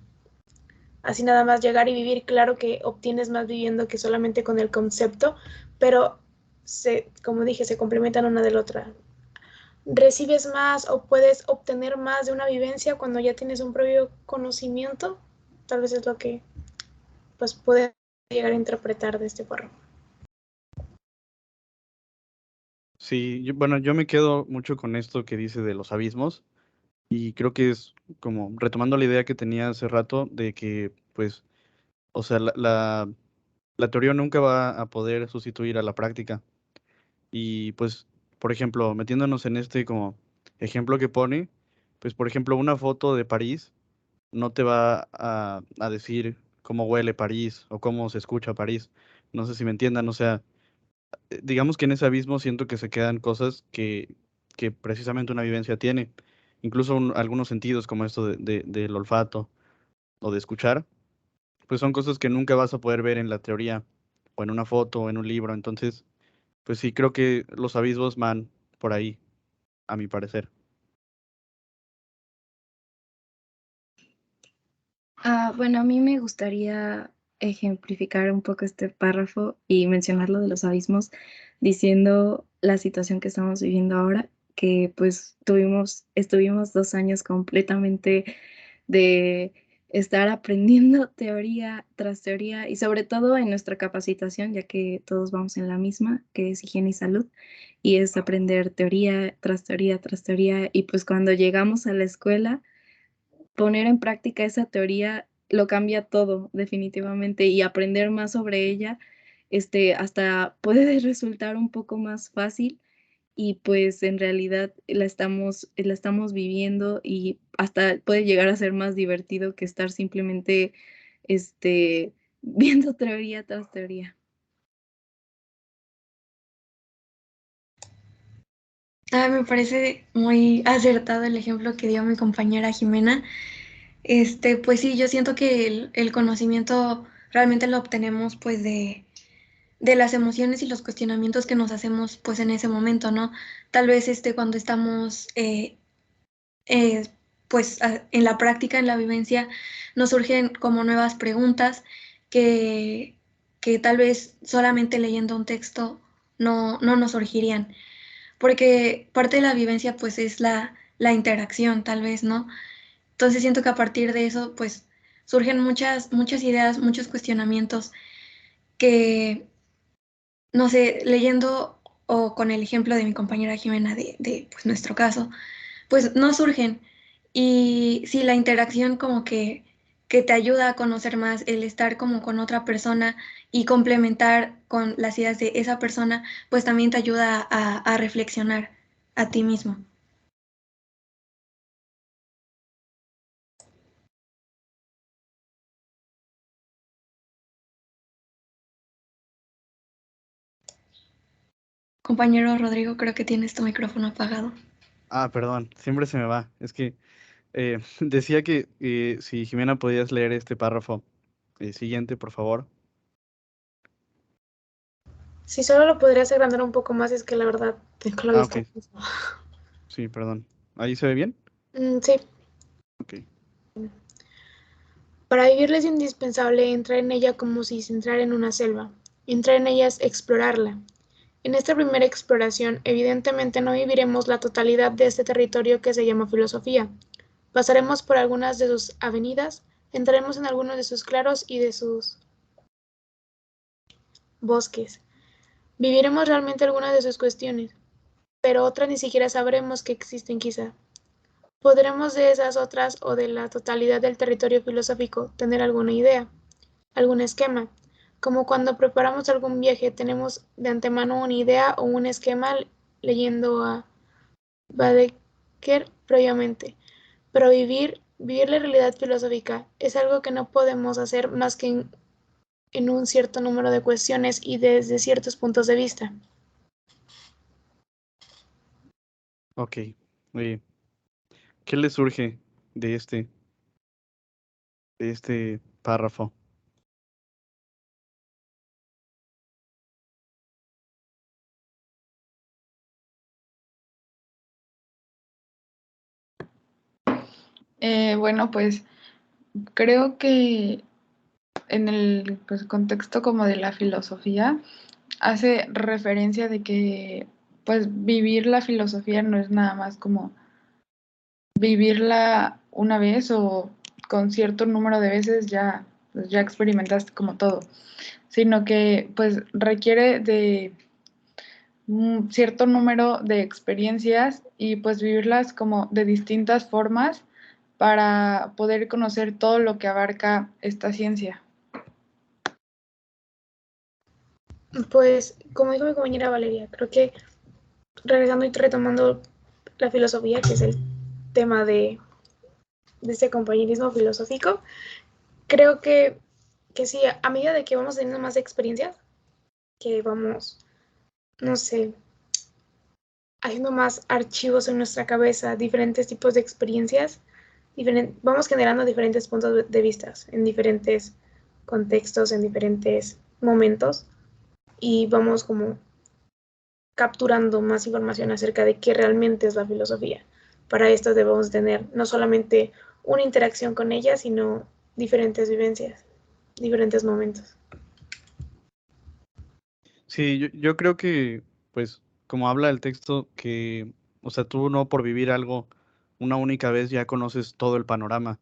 Así nada más llegar y vivir, claro que obtienes más viviendo que solamente con el concepto, pero como dije, se complementan una de la otra. Recibes más o puedes obtener más de una vivencia cuando ya tienes un previo conocimiento. Tal vez es lo que pues puedes llegar a interpretar de este párrafo. Sí, bueno, yo me quedo mucho con esto que dice de los abismos y creo que es como retomando la idea que tenía hace rato de que, pues, o sea, la teoría nunca va a poder sustituir a la práctica. Y pues, por ejemplo, metiéndonos en este como ejemplo que pone, pues, por ejemplo, una foto de París no te va a decir cómo huele París o cómo se escucha París. No sé si me entiendan, o sea, digamos que en ese abismo siento que se quedan cosas que precisamente una vivencia tiene. Incluso algunos sentidos como esto del olfato o de escuchar, pues son cosas que nunca vas a poder ver en la teoría o en una foto o en un libro. Entonces, pues sí, creo que los abismos van por ahí, a mi parecer. Bueno, a mí me gustaría ejemplificar un poco este párrafo y mencionar lo de los abismos, diciendo la situación que estamos viviendo ahora, que pues estuvimos 2 años completamente de estar aprendiendo teoría tras teoría y sobre todo en nuestra capacitación, ya que todos vamos en la misma, que es higiene y salud, y es aprender teoría tras teoría tras teoría, y pues cuando llegamos a la escuela poner en práctica esa teoría lo cambia todo definitivamente y aprender más sobre ella, hasta puede resultar un poco más fácil y pues en realidad la estamos viviendo y hasta puede llegar a ser más divertido que estar simplemente, viendo teoría tras teoría. Me parece muy acertado el ejemplo que dio mi compañera Jimena. Pues sí, yo siento que el conocimiento realmente lo obtenemos pues de las emociones y los cuestionamientos que nos hacemos pues en ese momento, ¿no? Tal vez cuando estamos pues en la práctica, en la vivencia, nos surgen como nuevas preguntas que, que tal vez solamente leyendo un texto no nos surgirían, porque parte de la vivencia pues es la interacción tal vez, ¿no? Entonces siento que a partir de eso pues surgen muchas ideas, muchos cuestionamientos que, no sé, leyendo o con el ejemplo de mi compañera Jimena de pues, nuestro caso, pues no surgen. Y sí, la interacción como que te ayuda a conocer más, el estar como con otra persona y complementar con las ideas de esa persona, pues también te ayuda a reflexionar a ti mismo. Compañero Rodrigo, creo que tienes tu micrófono apagado. Perdón, siempre se me va. Es que decía que si Jimena podías leer este párrafo siguiente, por favor. Si solo lo podrías agrandar un poco más, es que la verdad tengo la vista. Ok. Sí, perdón. ¿Ahí se ve bien? Sí. Ok. Para vivirla es indispensable entrar en ella como si se entrara en una selva. Entrar en ella es explorarla. En esta primera exploración, evidentemente no viviremos la totalidad de este territorio que se llama filosofía. Pasaremos por algunas de sus avenidas, entraremos en algunos de sus claros y de sus bosques. Viviremos realmente algunas de sus cuestiones, pero otras ni siquiera sabremos que existen quizá. Podremos de esas otras o de la totalidad del territorio filosófico tener alguna idea, algún esquema, como cuando preparamos algún viaje tenemos de antemano una idea o un esquema leyendo a Baedeker previamente, pero vivir la realidad filosófica es algo que no podemos hacer más que en un cierto número de cuestiones y desde ciertos puntos de vista. Ok. Oye, ¿qué le surge de este párrafo? Bueno, pues creo que en el pues, contexto como de la filosofía hace referencia de que pues vivir la filosofía no es nada más como vivirla una vez o con cierto número de veces ya, pues, ya experimentaste como todo, sino que pues requiere de un cierto número de experiencias y pues vivirlas como de distintas formas para poder conocer todo lo que abarca esta ciencia. Pues, como dijo mi compañera Valeria, creo que regresando y retomando la filosofía, que es el tema de este compañerismo filosófico, creo que sí, a medida de que vamos teniendo más experiencias, que vamos, no sé, haciendo más archivos en nuestra cabeza, diferentes tipos de experiencias, vamos generando diferentes puntos de vista en diferentes contextos, en diferentes momentos, y vamos como capturando más información acerca de qué realmente es la filosofía. Para esto debemos tener no solamente una interacción con ella, sino diferentes vivencias, diferentes momentos. Sí, yo creo que, pues, como habla el texto, que, o sea, tú no por vivir algo una única vez ya conoces todo el panorama,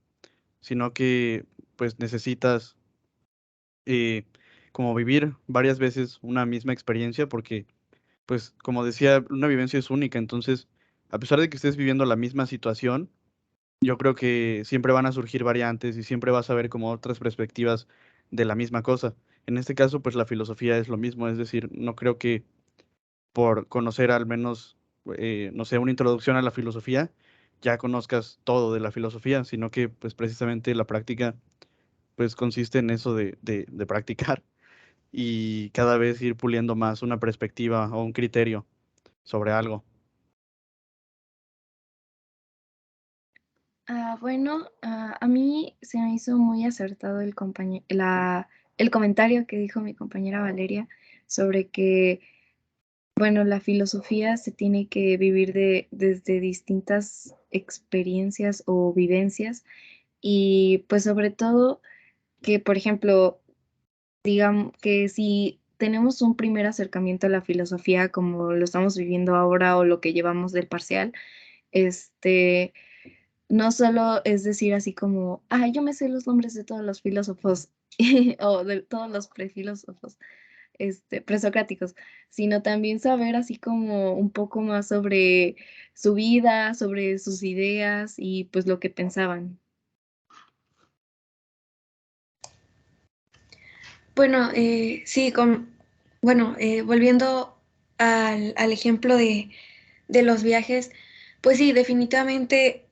sino que, pues, necesitas eh, como vivir varias veces una misma experiencia, porque, pues, como decía, una vivencia es única, entonces, a pesar de que estés viviendo la misma situación, yo creo que siempre van a surgir variantes y siempre vas a ver como otras perspectivas de la misma cosa. En este caso, pues la filosofía es lo mismo, es decir, no creo que por conocer al menos, no sé, una introducción a la filosofía, ya conozcas todo de la filosofía, sino que pues precisamente la práctica pues consiste en eso de practicar y cada vez ir puliendo más una perspectiva o un criterio sobre algo. Bueno, a mí se me hizo muy acertado el comentario que dijo mi compañera Valeria sobre que, bueno, la filosofía se tiene que vivir desde distintas experiencias o vivencias y pues sobre todo que, por ejemplo, digamos que si tenemos un primer acercamiento a la filosofía como lo estamos viviendo ahora o lo que llevamos del parcial, este no solo es decir así como, ah, yo me sé los nombres de todos los filósofos o de todos los prefilósofos, presocráticos, sino también saber así como un poco más sobre su vida, sobre sus ideas y pues lo que pensaban. Bueno, sí, bueno, volviendo al ejemplo de los viajes, pues sí, definitivamente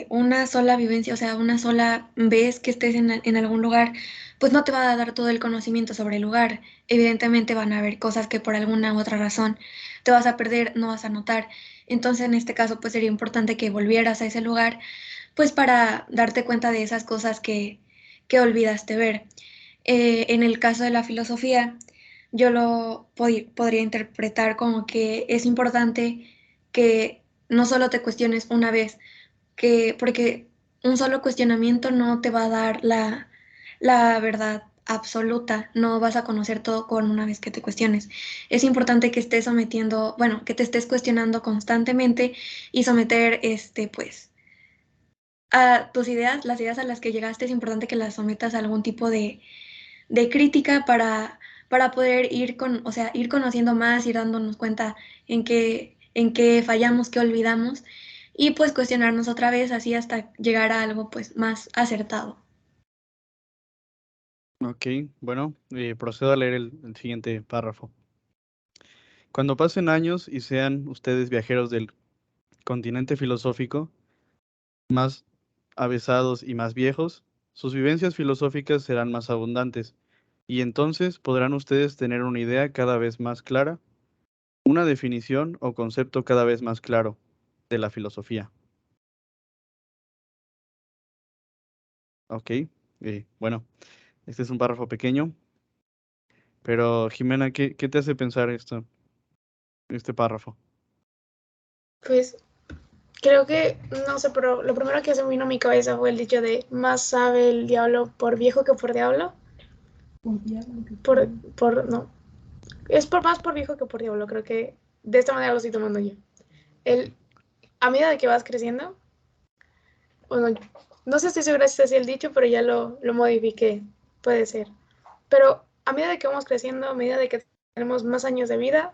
una sola vivencia, o sea, una sola vez que estés en algún lugar, pues no te va a dar todo el conocimiento sobre el lugar. Evidentemente van a haber cosas que por alguna u otra razón te vas a perder, no vas a notar. Entonces, en este caso, pues sería importante que volvieras a ese lugar, pues para darte cuenta de esas cosas que olvidaste ver. En el caso de la filosofía, yo podría interpretar como que es importante que no solo te cuestiones una vez, porque un solo cuestionamiento no te va a dar la verdad absoluta, no vas a conocer todo con una vez que te cuestiones. Es importante que estés sometiendo, bueno, que te estés cuestionando constantemente y someter, pues, a tus ideas, las ideas a las que llegaste, es importante que las sometas a algún tipo de crítica para poder o sea, ir conociendo más, ir dándonos cuenta en qué fallamos, qué olvidamos y pues cuestionarnos otra vez así hasta llegar a algo pues más acertado. Ok, bueno, procedo a leer el siguiente párrafo. Cuando pasen años y sean ustedes viajeros del continente filosófico, más avesados y más viejos, sus vivencias filosóficas serán más abundantes, y entonces podrán ustedes tener una idea cada vez más clara, una definición o concepto cada vez más claro de la filosofía. Ok, bueno, este es un párrafo pequeño, pero Jimena, ¿qué te hace pensar este párrafo? Pues creo que, no sé, pero lo primero que se me vino a mi cabeza fue el dicho de más sabe el diablo por viejo que por diablo. No, es más por viejo que por diablo, creo que de esta manera lo estoy tomando yo. El, a medida de que vas creciendo, bueno, no sé si estoy segura si es así el dicho, pero ya lo modifiqué, puede ser. Pero a medida de que vamos creciendo, a medida de que tenemos más años de vida,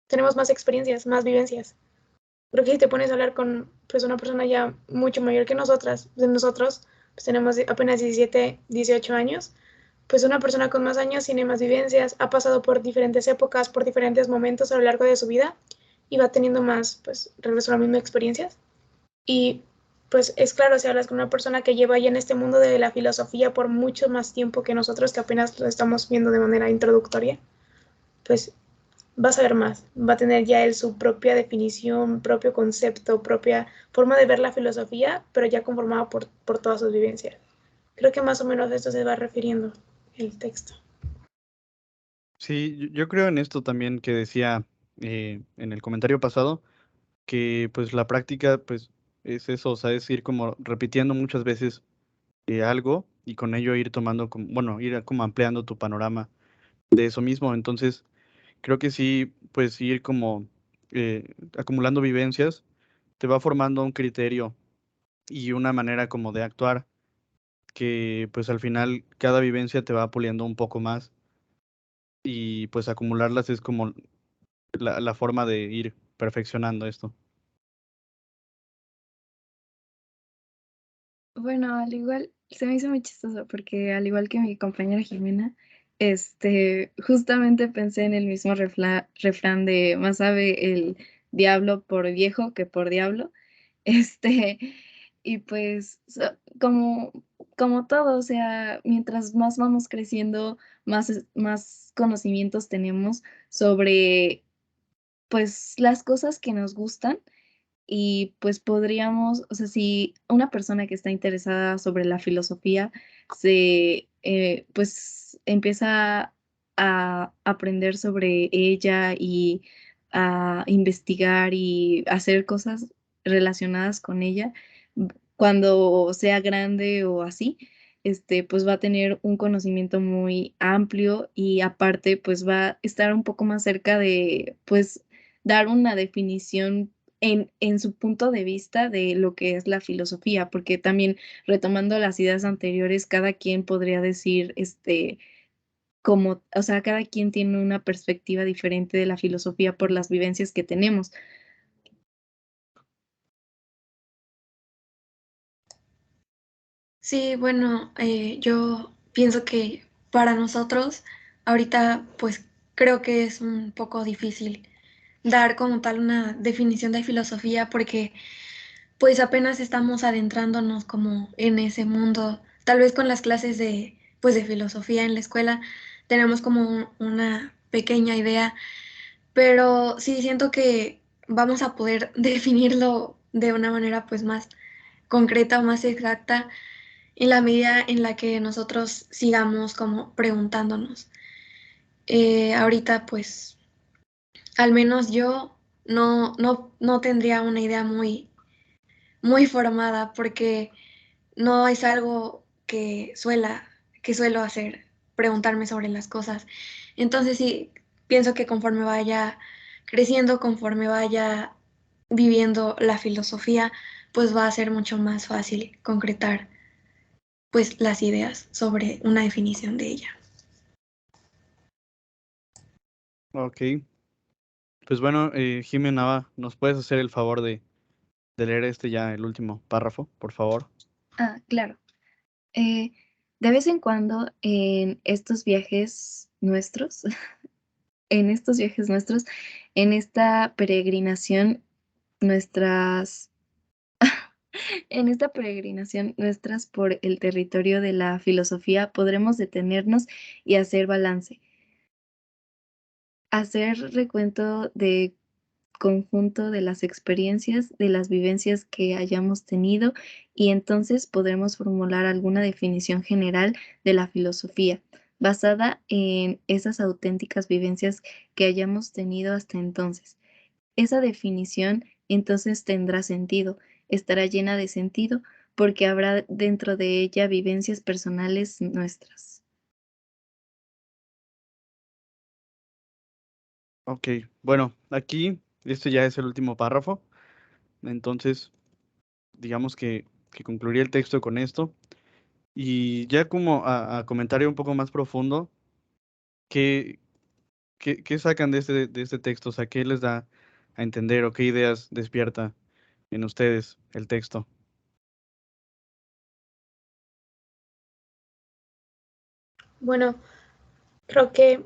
tenemos más experiencias, más vivencias. Creo que si te pones a hablar con pues, una persona ya mucho mayor que nosotros pues, tenemos apenas 17, 18 años, pues una persona con más años tiene más vivencias, ha pasado por diferentes épocas, por diferentes momentos a lo largo de su vida y va teniendo más, pues, regreso a las mismas experiencias. Y pues es claro, si hablas con una persona que lleva ya en este mundo de la filosofía por mucho más tiempo que nosotros, que apenas lo estamos viendo de manera introductoria, pues va a saber más, va a tener ya él su propia definición, propio concepto, propia forma de ver la filosofía, pero ya conformada por todas sus vivencias. Creo que más o menos a esto se va refiriendo el texto. Sí, yo creo en esto también que decía en el comentario pasado, que pues la práctica pues es eso, o sea, es ir como repitiendo muchas veces algo y con ello ir tomando, bueno, ir como ampliando tu panorama de eso mismo. Entonces, creo que sí, pues ir como acumulando vivencias te va formando un criterio y una manera como de actuar que pues al final cada vivencia te va puliendo un poco más y pues acumularlas es como la forma de ir perfeccionando esto. Bueno, al igual, se me hizo muy chistoso porque al igual que mi compañera Jimena, justamente pensé en el mismo refrán de más sabe el diablo por viejo que por diablo. Este, y pues como todo, o sea, mientras más vamos creciendo, más conocimientos tenemos sobre pues las cosas que nos gustan y pues podríamos, o sea, si una persona que está interesada sobre la filosofía pues empieza a aprender sobre ella y a investigar y hacer cosas relacionadas con ella, cuando sea grande o así, pues va a tener un conocimiento muy amplio y aparte, pues va a estar un poco más cerca de, pues, dar una definición en su punto de vista de lo que es la filosofía, porque también retomando las ideas anteriores, cada quien podría decir, como, o sea, cada quien tiene una perspectiva diferente de la filosofía por las vivencias que tenemos. Sí, bueno, yo pienso que para nosotros ahorita pues creo que es un poco difícil dar como tal una definición de filosofía porque pues apenas estamos adentrándonos como en ese mundo. Tal vez con las clases de pues de filosofía en la escuela tenemos como una pequeña idea, pero sí siento que vamos a poder definirlo de una manera pues más concreta o más exacta en la medida en la que nosotros sigamos como preguntándonos. Ahorita pues al menos yo no tendría una idea muy formada porque no es algo que suelo hacer, preguntarme sobre las cosas. Entonces sí, pienso que conforme vaya creciendo, conforme vaya viviendo la filosofía, pues va a ser mucho más fácil concretar pues las ideas sobre una definición de ella. Ok, pues bueno, Jimena, ¿nos puedes hacer el favor de leer ya el último párrafo, por favor? Ah, claro. Eh, de vez en cuando en estos viajes nuestros, en estos viajes nuestros, en esta peregrinación, nuestras, en esta peregrinación nuestras por el territorio de la filosofía, podremos detenernos y hacer balance, hacer recuento de conjunto de las experiencias, de las vivencias que hayamos tenido y entonces podremos formular alguna definición general de la filosofía basada en esas auténticas vivencias que hayamos tenido hasta entonces. Esa definición entonces tendrá sentido, estará llena de sentido porque habrá dentro de ella vivencias personales nuestras. Ok, bueno, aquí este ya es el último párrafo, entonces digamos que concluiría el texto con esto. Y ya como a comentario un poco más profundo, ¿qué, qué sacan de este texto? O sea, ¿qué les da a entender o qué ideas despierta en ustedes el texto? Bueno, creo que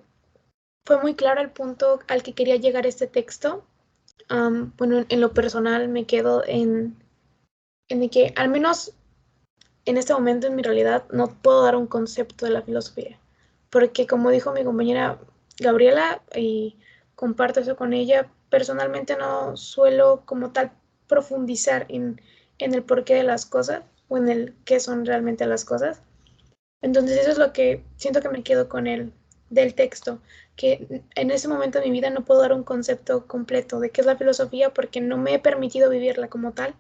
fue muy claro el punto al que quería llegar este texto. Bueno, en lo personal me quedo en el que al menos en este momento en mi realidad no puedo dar un concepto de la filosofía, porque como dijo mi compañera Gabriela, y comparto eso con ella, personalmente no suelo como tal profundizar en el porqué de las cosas o en el qué son realmente las cosas. Entonces eso es lo que siento que me quedo con él del texto, que en ese momento de mi vida no puedo dar un concepto completo de qué es la filosofía porque no me he permitido vivirla como tal,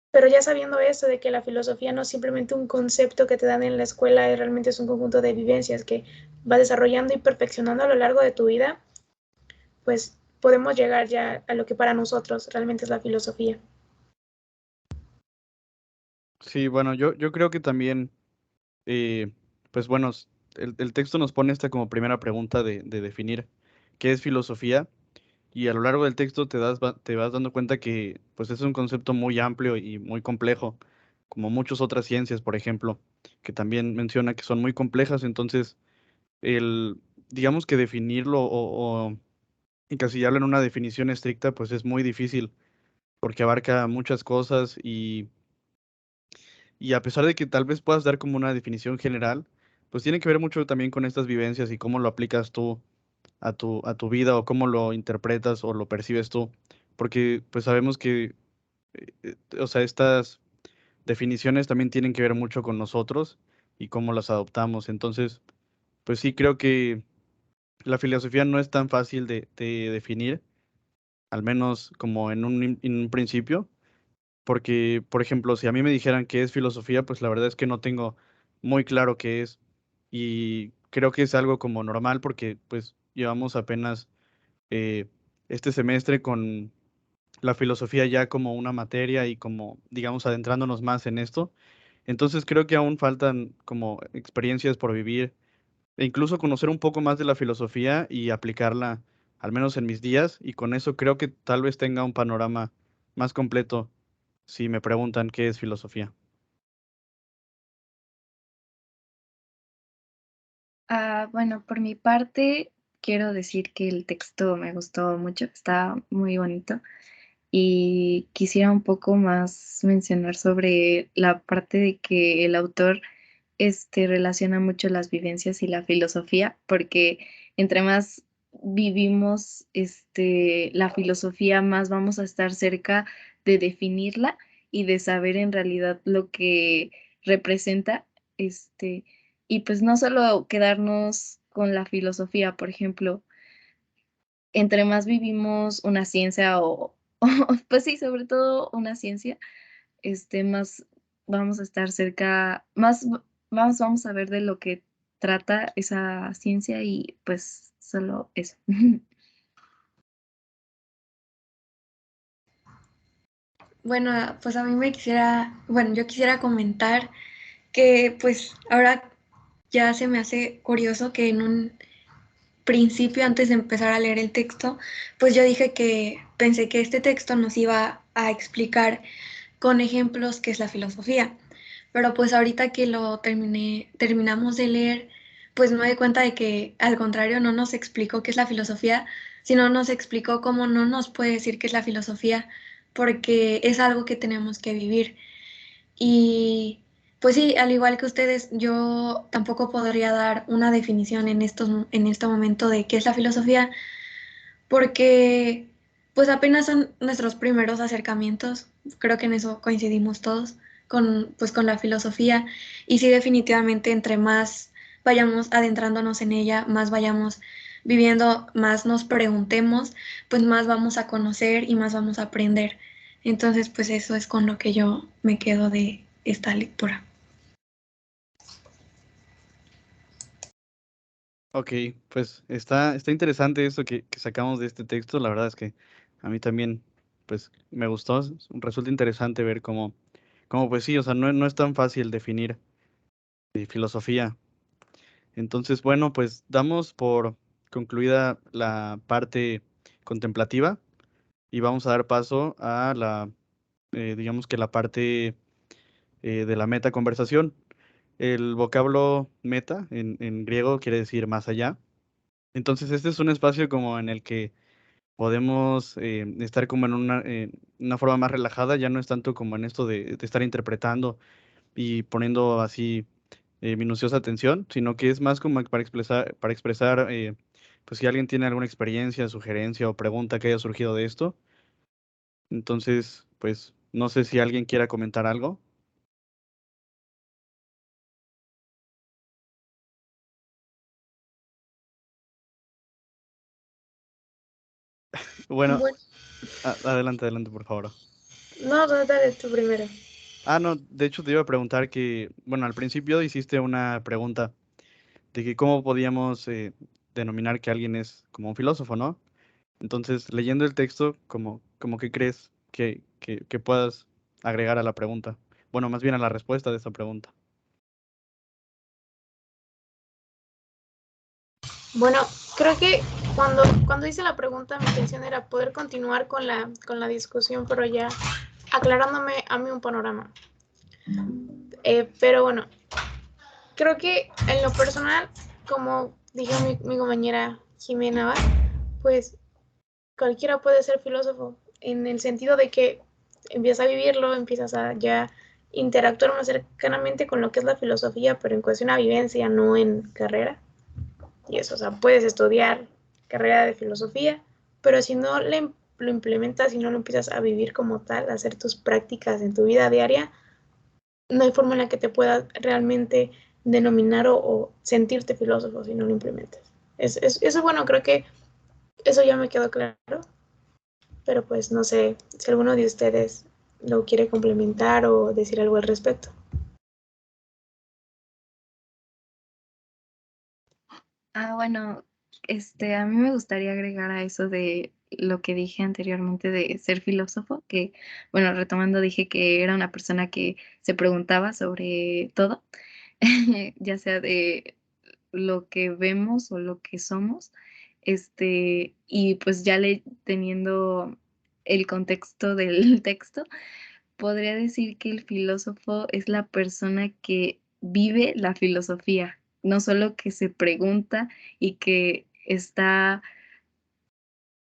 Pero ya sabiendo esto de que la filosofía no es simplemente un concepto que te dan en la escuela, realmente es un conjunto de vivencias que vas desarrollando y perfeccionando a lo largo de tu vida, pues podemos llegar ya a lo que para nosotros realmente es la filosofía. Sí, bueno, yo creo que también, pues bueno, el texto nos pone esta como primera pregunta de definir qué es filosofía. Y a lo largo del texto te vas dando cuenta que pues es un concepto muy amplio y muy complejo, como muchas otras ciencias, por ejemplo, que también menciona que son muy complejas. Entonces, el, digamos que definirlo o encasillarlo en una definición estricta, pues es muy difícil porque abarca muchas cosas y a pesar de que tal vez puedas dar como una definición general, pues tiene que ver mucho también con estas vivencias y cómo lo aplicas tú a tu vida o cómo lo interpretas o lo percibes tú. Porque pues sabemos que, o sea, estas definiciones también tienen que ver mucho con nosotros y cómo las adoptamos. Entonces, pues sí, creo que la filosofía no es tan fácil de definir, al menos como en un principio, porque, por ejemplo, si a mí me dijeran qué es filosofía, pues la verdad es que no tengo muy claro qué es y creo que es algo como normal porque pues llevamos apenas eh, este semestre con la filosofía ya como una materia y como, digamos, adentrándonos más en esto. Entonces creo que aún faltan como experiencias por vivir e incluso conocer un poco más de la filosofía y aplicarla, al menos en mis días, y con eso creo que tal vez tenga un panorama más completo si me preguntan qué es filosofía. Bueno, por mi parte, quiero decir que el texto me gustó mucho, está muy bonito y quisiera un poco más mencionar sobre la parte de que el autor relaciona mucho las vivencias y la filosofía, porque entre más vivimos la filosofía, más vamos a estar cerca de definirla y de saber en realidad lo que representa, este, y pues no solo quedarnos con la filosofía, por ejemplo, entre más vivimos una ciencia pues sí, sobre todo una ciencia, más vamos a estar cerca, más vamos a ver de lo que trata esa ciencia y pues solo eso. Bueno, pues a mí yo quisiera comentar que pues ahora ya se me hace curioso que en un principio, antes de empezar a leer el texto, pues yo dije que pensé que este texto nos iba a explicar con ejemplos qué es la filosofía. Pero pues ahorita que terminamos de leer, pues me doy cuenta de que al contrario no nos explicó qué es la filosofía, sino nos explicó cómo no nos puede decir qué es la filosofía, porque es algo que tenemos que vivir. Y pues sí, al igual que ustedes, yo tampoco podría dar una definición en este momento de qué es la filosofía, porque pues apenas son nuestros primeros acercamientos, creo que en eso coincidimos todos, pues con la filosofía, y sí definitivamente entre más vayamos adentrándonos en ella, más vayamos viviendo, más nos preguntemos, pues más vamos a conocer y más vamos a aprender. Entonces, pues eso es con lo que yo me quedo de esta lectura. Ok, pues está interesante esto que sacamos de este texto. La verdad es que a mí también, pues me gustó. Resulta interesante ver cómo pues sí, o sea, no es tan fácil definir filosofía. Entonces, bueno, pues damos por concluida la parte contemplativa y vamos a dar paso a digamos que la parte de la meta conversación. El vocablo meta en griego quiere decir más allá. Entonces, este es un espacio como en el que podemos estar como en una forma más relajada, ya no es tanto como en esto de estar interpretando y poniendo así minuciosa atención, sino que es más como para expresar pues si alguien tiene alguna experiencia, sugerencia o pregunta que haya surgido de esto. Entonces, pues no sé si alguien quiera comentar algo. Bueno, Bueno, adelante, por favor. No, dale tú primero. Ah, no, de hecho te iba a preguntar que, bueno, al principio hiciste una pregunta de que cómo podíamos denominar que alguien es como un filósofo, ¿no? Entonces, leyendo el texto, como que crees que puedas agregar a la pregunta. Bueno, más bien a la respuesta de esa pregunta. Bueno, creo que cuando hice la pregunta mi intención era poder continuar con la discusión, pero ya aclarándome a mí un panorama. Pero bueno, creo que en lo personal, como dijo mi compañera Jimena, pues cualquiera puede ser filósofo, en el sentido de que empiezas a vivirlo, empiezas a ya interactuar más cercanamente con lo que es la filosofía, pero en cuestión a vivencia, no en carrera. Y eso, o sea, puedes estudiar carrera de filosofía, pero si no lo implementas, si no lo empiezas a vivir como tal, a hacer tus prácticas en tu vida diaria, no hay forma en la que te puedas realmente denominar o sentirte filósofo si no lo implementas. Eso, bueno, creo que eso ya me quedó claro, pero pues no sé si alguno de ustedes lo quiere complementar o decir algo al respecto. Bueno, a mí me gustaría agregar a eso de lo que dije anteriormente de ser filósofo, que, bueno, retomando, dije que era una persona que se preguntaba sobre todo, ya sea de lo que vemos o lo que somos, y pues ya teniendo el contexto del texto, podría decir que el filósofo es la persona que vive la filosofía, no solo que se pregunta y que está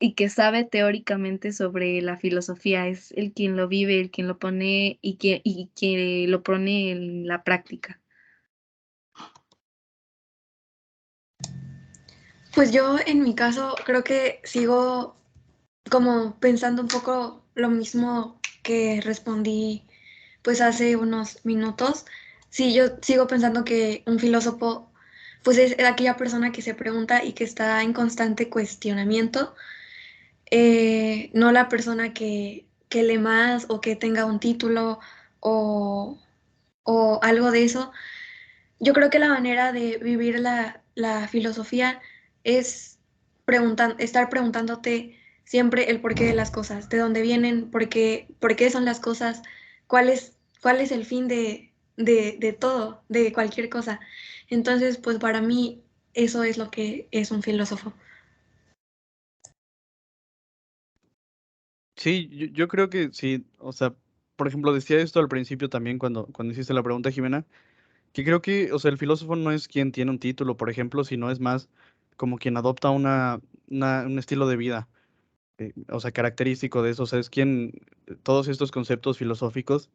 y que sabe teóricamente sobre la filosofía, es el quien lo vive, el quien lo pone y que lo pone en la práctica. Pues yo en mi caso creo que sigo como pensando un poco lo mismo que respondí pues hace unos minutos. Sí, yo sigo pensando que un filósofo pues es aquella persona que se pregunta y que está en constante cuestionamiento, no la persona que lee más o que tenga un título o, o algo de eso. Yo creo que la manera de vivir la filosofía es estar preguntándote siempre el porqué de las cosas, de dónde vienen, por qué son las cosas, cuál es el fin de todo, de cualquier cosa. Entonces, pues para mí eso es lo que es un filósofo. Sí, yo creo que sí, o sea, por ejemplo, decía esto al principio también cuando hiciste la pregunta, Jimena, que creo que, o sea, el filósofo no es quien tiene un título, por ejemplo, sino es más como quien adopta un estilo de vida, o sea, característico de eso, o sea, es quien todos estos conceptos filosóficos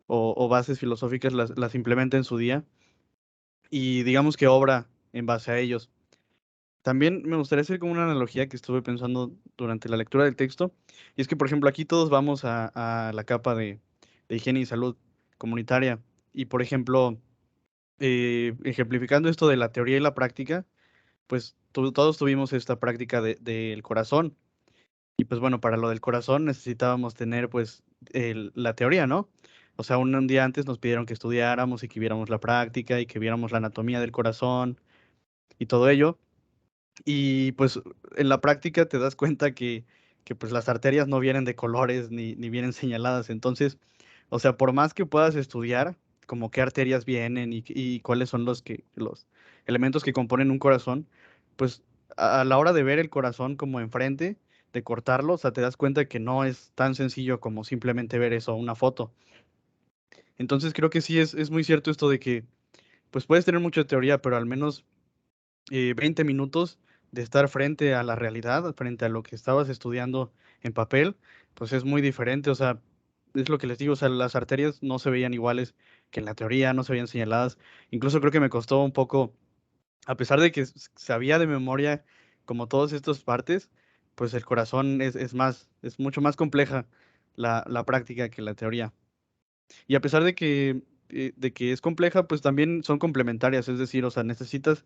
o bases filosóficas las implementa en su día y digamos que obra en base a ellos. También me gustaría hacer como una analogía que estuve pensando durante la lectura del texto, y es que, por ejemplo, aquí todos vamos a la capa de higiene y salud comunitaria, y, por ejemplo, ejemplificando esto de la teoría y la práctica, pues todos tuvimos esta práctica del corazón, y pues bueno, para lo del corazón necesitábamos tener pues la teoría, ¿no? O sea, un día antes nos pidieron que estudiáramos y que viéramos la práctica y que viéramos la anatomía del corazón y todo ello. Y pues en la práctica te das cuenta que pues las arterias no vienen de colores ni vienen señaladas. Entonces, o sea, por más que puedas estudiar como qué arterias vienen y cuáles son los elementos que componen un corazón, pues a la hora de ver el corazón como enfrente, de cortarlo, o sea, te das cuenta que no es tan sencillo como simplemente ver eso, una foto. Entonces creo que sí es muy cierto esto de que pues puedes tener mucha teoría, pero al menos 20 minutos de estar frente a la realidad, frente a lo que estabas estudiando en papel, pues es muy diferente. O sea, es lo que les digo, o sea, las arterias no se veían iguales que en la teoría, no se veían señaladas. Incluso creo que me costó un poco, a pesar de que sabía de memoria como todas estas partes, pues el corazón es mucho más compleja la práctica que la teoría. Y a pesar de que es compleja, pues también son complementarias, es decir, o sea, necesitas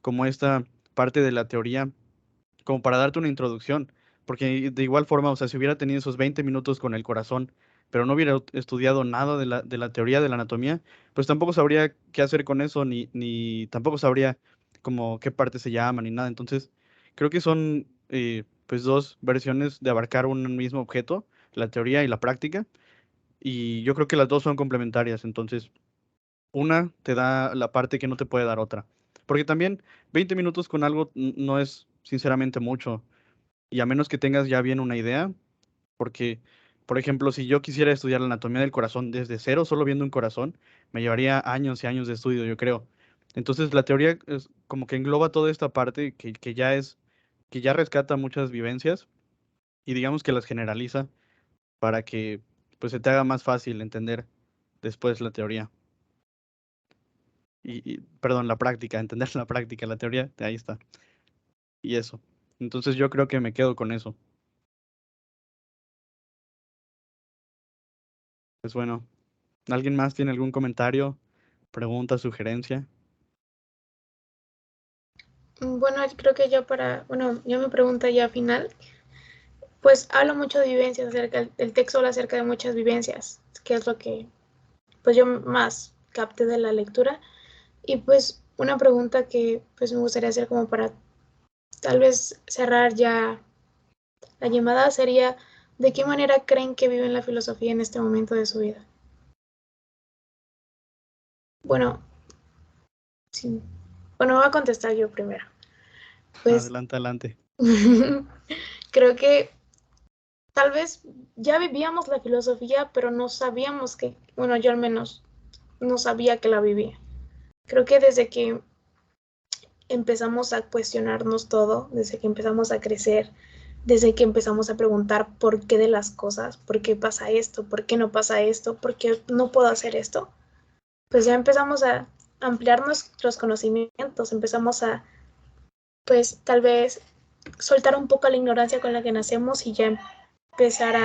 como esta parte de la teoría como para darte una introducción, porque de igual forma, o sea, si hubiera tenido esos 20 minutos con el corazón pero no hubiera estudiado nada de la teoría de la anatomía, pues tampoco sabría qué hacer con eso, ni tampoco sabría como qué partes se llaman ni nada. Entonces, creo que son pues dos versiones de abarcar un mismo objeto, la teoría y la práctica, y yo creo que las dos son complementarias. Entonces, una te da la parte que no te puede dar otra. Porque también 20 minutos con algo no es sinceramente mucho. Y a menos que tengas ya bien una idea, porque, por ejemplo, si yo quisiera estudiar la anatomía del corazón desde cero, solo viendo un corazón, me llevaría años y años de estudio, yo creo. Entonces, la teoría es como que engloba toda esta parte que ya rescata muchas vivencias y digamos que las generaliza para que pues se te haga más fácil entender después la teoría. Perdón, la práctica, entender la práctica, la teoría, ahí está. Y eso. Entonces yo creo que me quedo con eso. Pues bueno, ¿alguien más tiene algún comentario, pregunta, sugerencia? Bueno, creo que yo me pregunta ya final, pues habla mucho de vivencias, el texto habla acerca de muchas vivencias, que es lo que pues yo más capté de la lectura. Y pues una pregunta que pues me gustaría hacer como para tal vez cerrar ya la llamada sería, ¿de qué manera creen que viven la filosofía en este momento de su vida? Bueno, sí. Bueno, voy a contestar yo primero. Pues Adelante, adelante. creo que tal vez ya vivíamos la filosofía, pero no sabíamos que, bueno, yo al menos no sabía que la vivía. Creo que desde que empezamos a cuestionarnos todo, desde que empezamos a crecer, desde que empezamos a preguntar por qué de las cosas, por qué pasa esto, por qué no pasa esto, por qué no puedo hacer esto, pues ya empezamos a ampliar nuestros conocimientos, empezamos a, pues tal vez soltar un poco la ignorancia con la que nacemos y ya empezar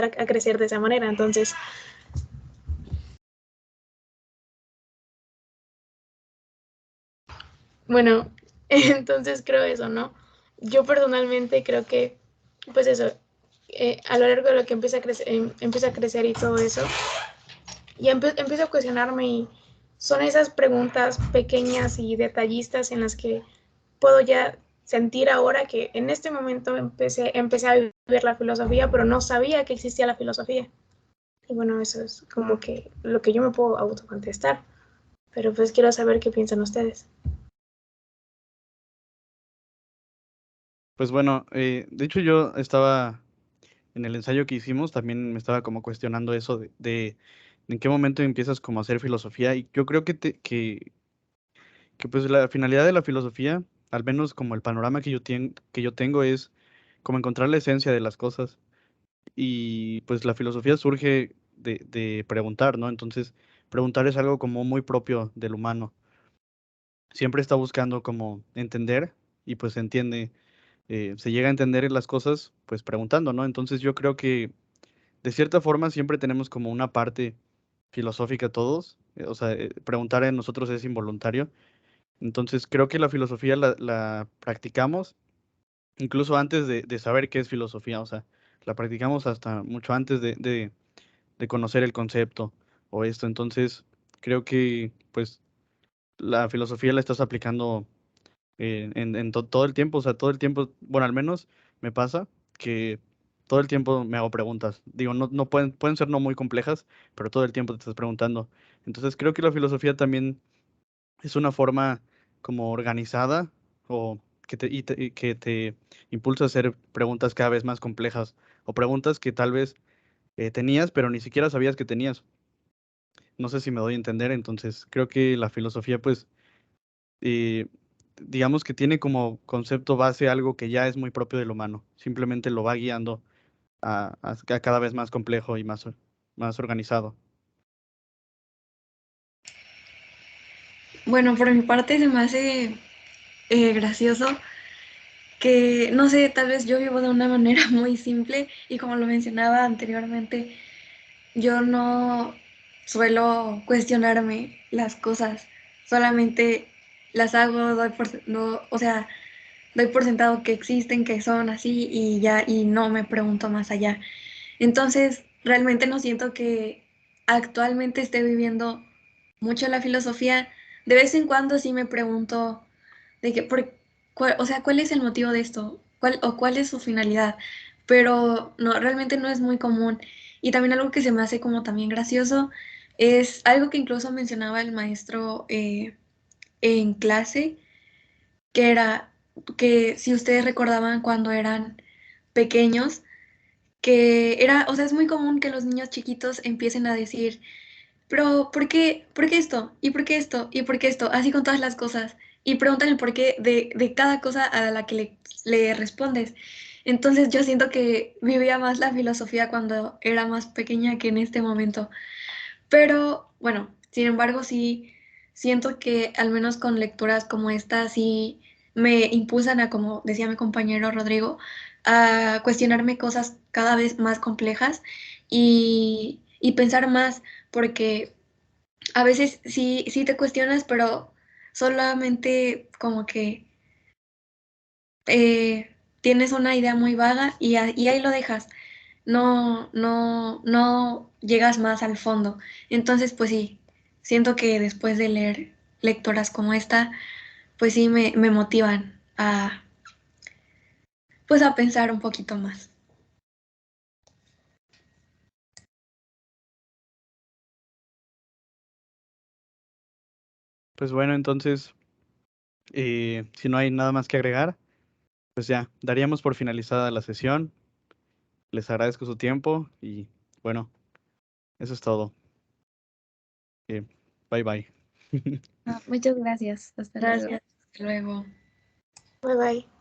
a crecer de esa manera. Entonces, bueno, entonces creo eso, ¿no? Yo personalmente creo que, pues eso, a lo largo de lo que empieza a crecer y todo eso, y empiezo a cuestionarme y son esas preguntas pequeñas y detallistas en las que puedo ya sentir ahora que en este momento empecé a vivir la filosofía, pero no sabía que existía la filosofía. Y bueno, eso es como que lo que yo me puedo autocontestar. Pero pues quiero saber qué piensan ustedes. Pues bueno, de hecho yo estaba en el ensayo que hicimos, también me estaba como cuestionando eso de en qué momento empiezas como a hacer filosofía y yo creo que pues la finalidad de la filosofía, al menos como el panorama que yo tengo es como encontrar la esencia de las cosas y pues la filosofía surge de preguntar, ¿no? Entonces, preguntar es algo como muy propio del humano. Siempre está buscando como entender y pues se entiende, se llega a entender las cosas pues preguntando, ¿no? Entonces yo creo que de cierta forma siempre tenemos como una parte filosófica todos, o sea, preguntar en nosotros es involuntario. Entonces creo que la filosofía la practicamos incluso antes de saber qué es filosofía, o sea, la practicamos hasta mucho antes de conocer el concepto o esto. Entonces creo que pues la filosofía la estás aplicando todo el tiempo, o sea, todo el tiempo, bueno, al menos me pasa que todo el tiempo me hago preguntas. Digo, no pueden ser no muy complejas, pero todo el tiempo te estás preguntando. Entonces creo que la filosofía también es una forma como organizada o y que te impulsa a hacer preguntas cada vez más complejas o preguntas que tal vez tenías, pero ni siquiera sabías que tenías. No sé si me doy a entender, entonces creo que la filosofía pues eh, digamos que tiene como concepto base algo que ya es muy propio del humano, simplemente lo va guiando a cada vez más complejo y más organizado. Bueno, por mi parte se me hace gracioso que, no sé, tal vez yo vivo de una manera muy simple y como lo mencionaba anteriormente, yo no suelo cuestionarme las cosas, solamente las hago, o sea, doy por sentado que existen, que son así y ya, y no me pregunto más allá. Entonces, realmente no siento que actualmente esté viviendo mucho la filosofía. De vez en cuando sí me pregunto de que, o sea, ¿cuál es el motivo de esto? ¿Cuál es su finalidad? Pero no, realmente no es muy común. Y también algo que se me hace como también gracioso es algo que incluso mencionaba el maestro en clase, que era que si ustedes recordaban cuando eran pequeños, que era, o sea, es muy común que los niños chiquitos empiecen a decir, pero ¿por qué esto? ¿Y por qué esto? ¿Y por qué esto? Así con todas las cosas. Y preguntan el porqué de cada cosa a la que le respondes. Entonces yo siento que vivía más la filosofía cuando era más pequeña que en este momento. Pero bueno, sin embargo, sí siento que al menos con lecturas como esta, sí me impulsan a, como decía mi compañero Rodrigo, a cuestionarme cosas cada vez más complejas y pensar más, porque a veces sí te cuestionas, pero solamente como que tienes una idea muy vaga y ahí lo dejas. No llegas más al fondo. Entonces, pues sí, siento que después de leer lectoras como esta, pues sí me motivan a, pues a pensar un poquito más. Pues bueno, entonces, si no hay nada más que agregar, pues ya, daríamos por finalizada la sesión. Les agradezco su tiempo y bueno, eso es todo. Bye bye. Muchas gracias. Hasta luego. Gracias. Hasta luego. Bye bye.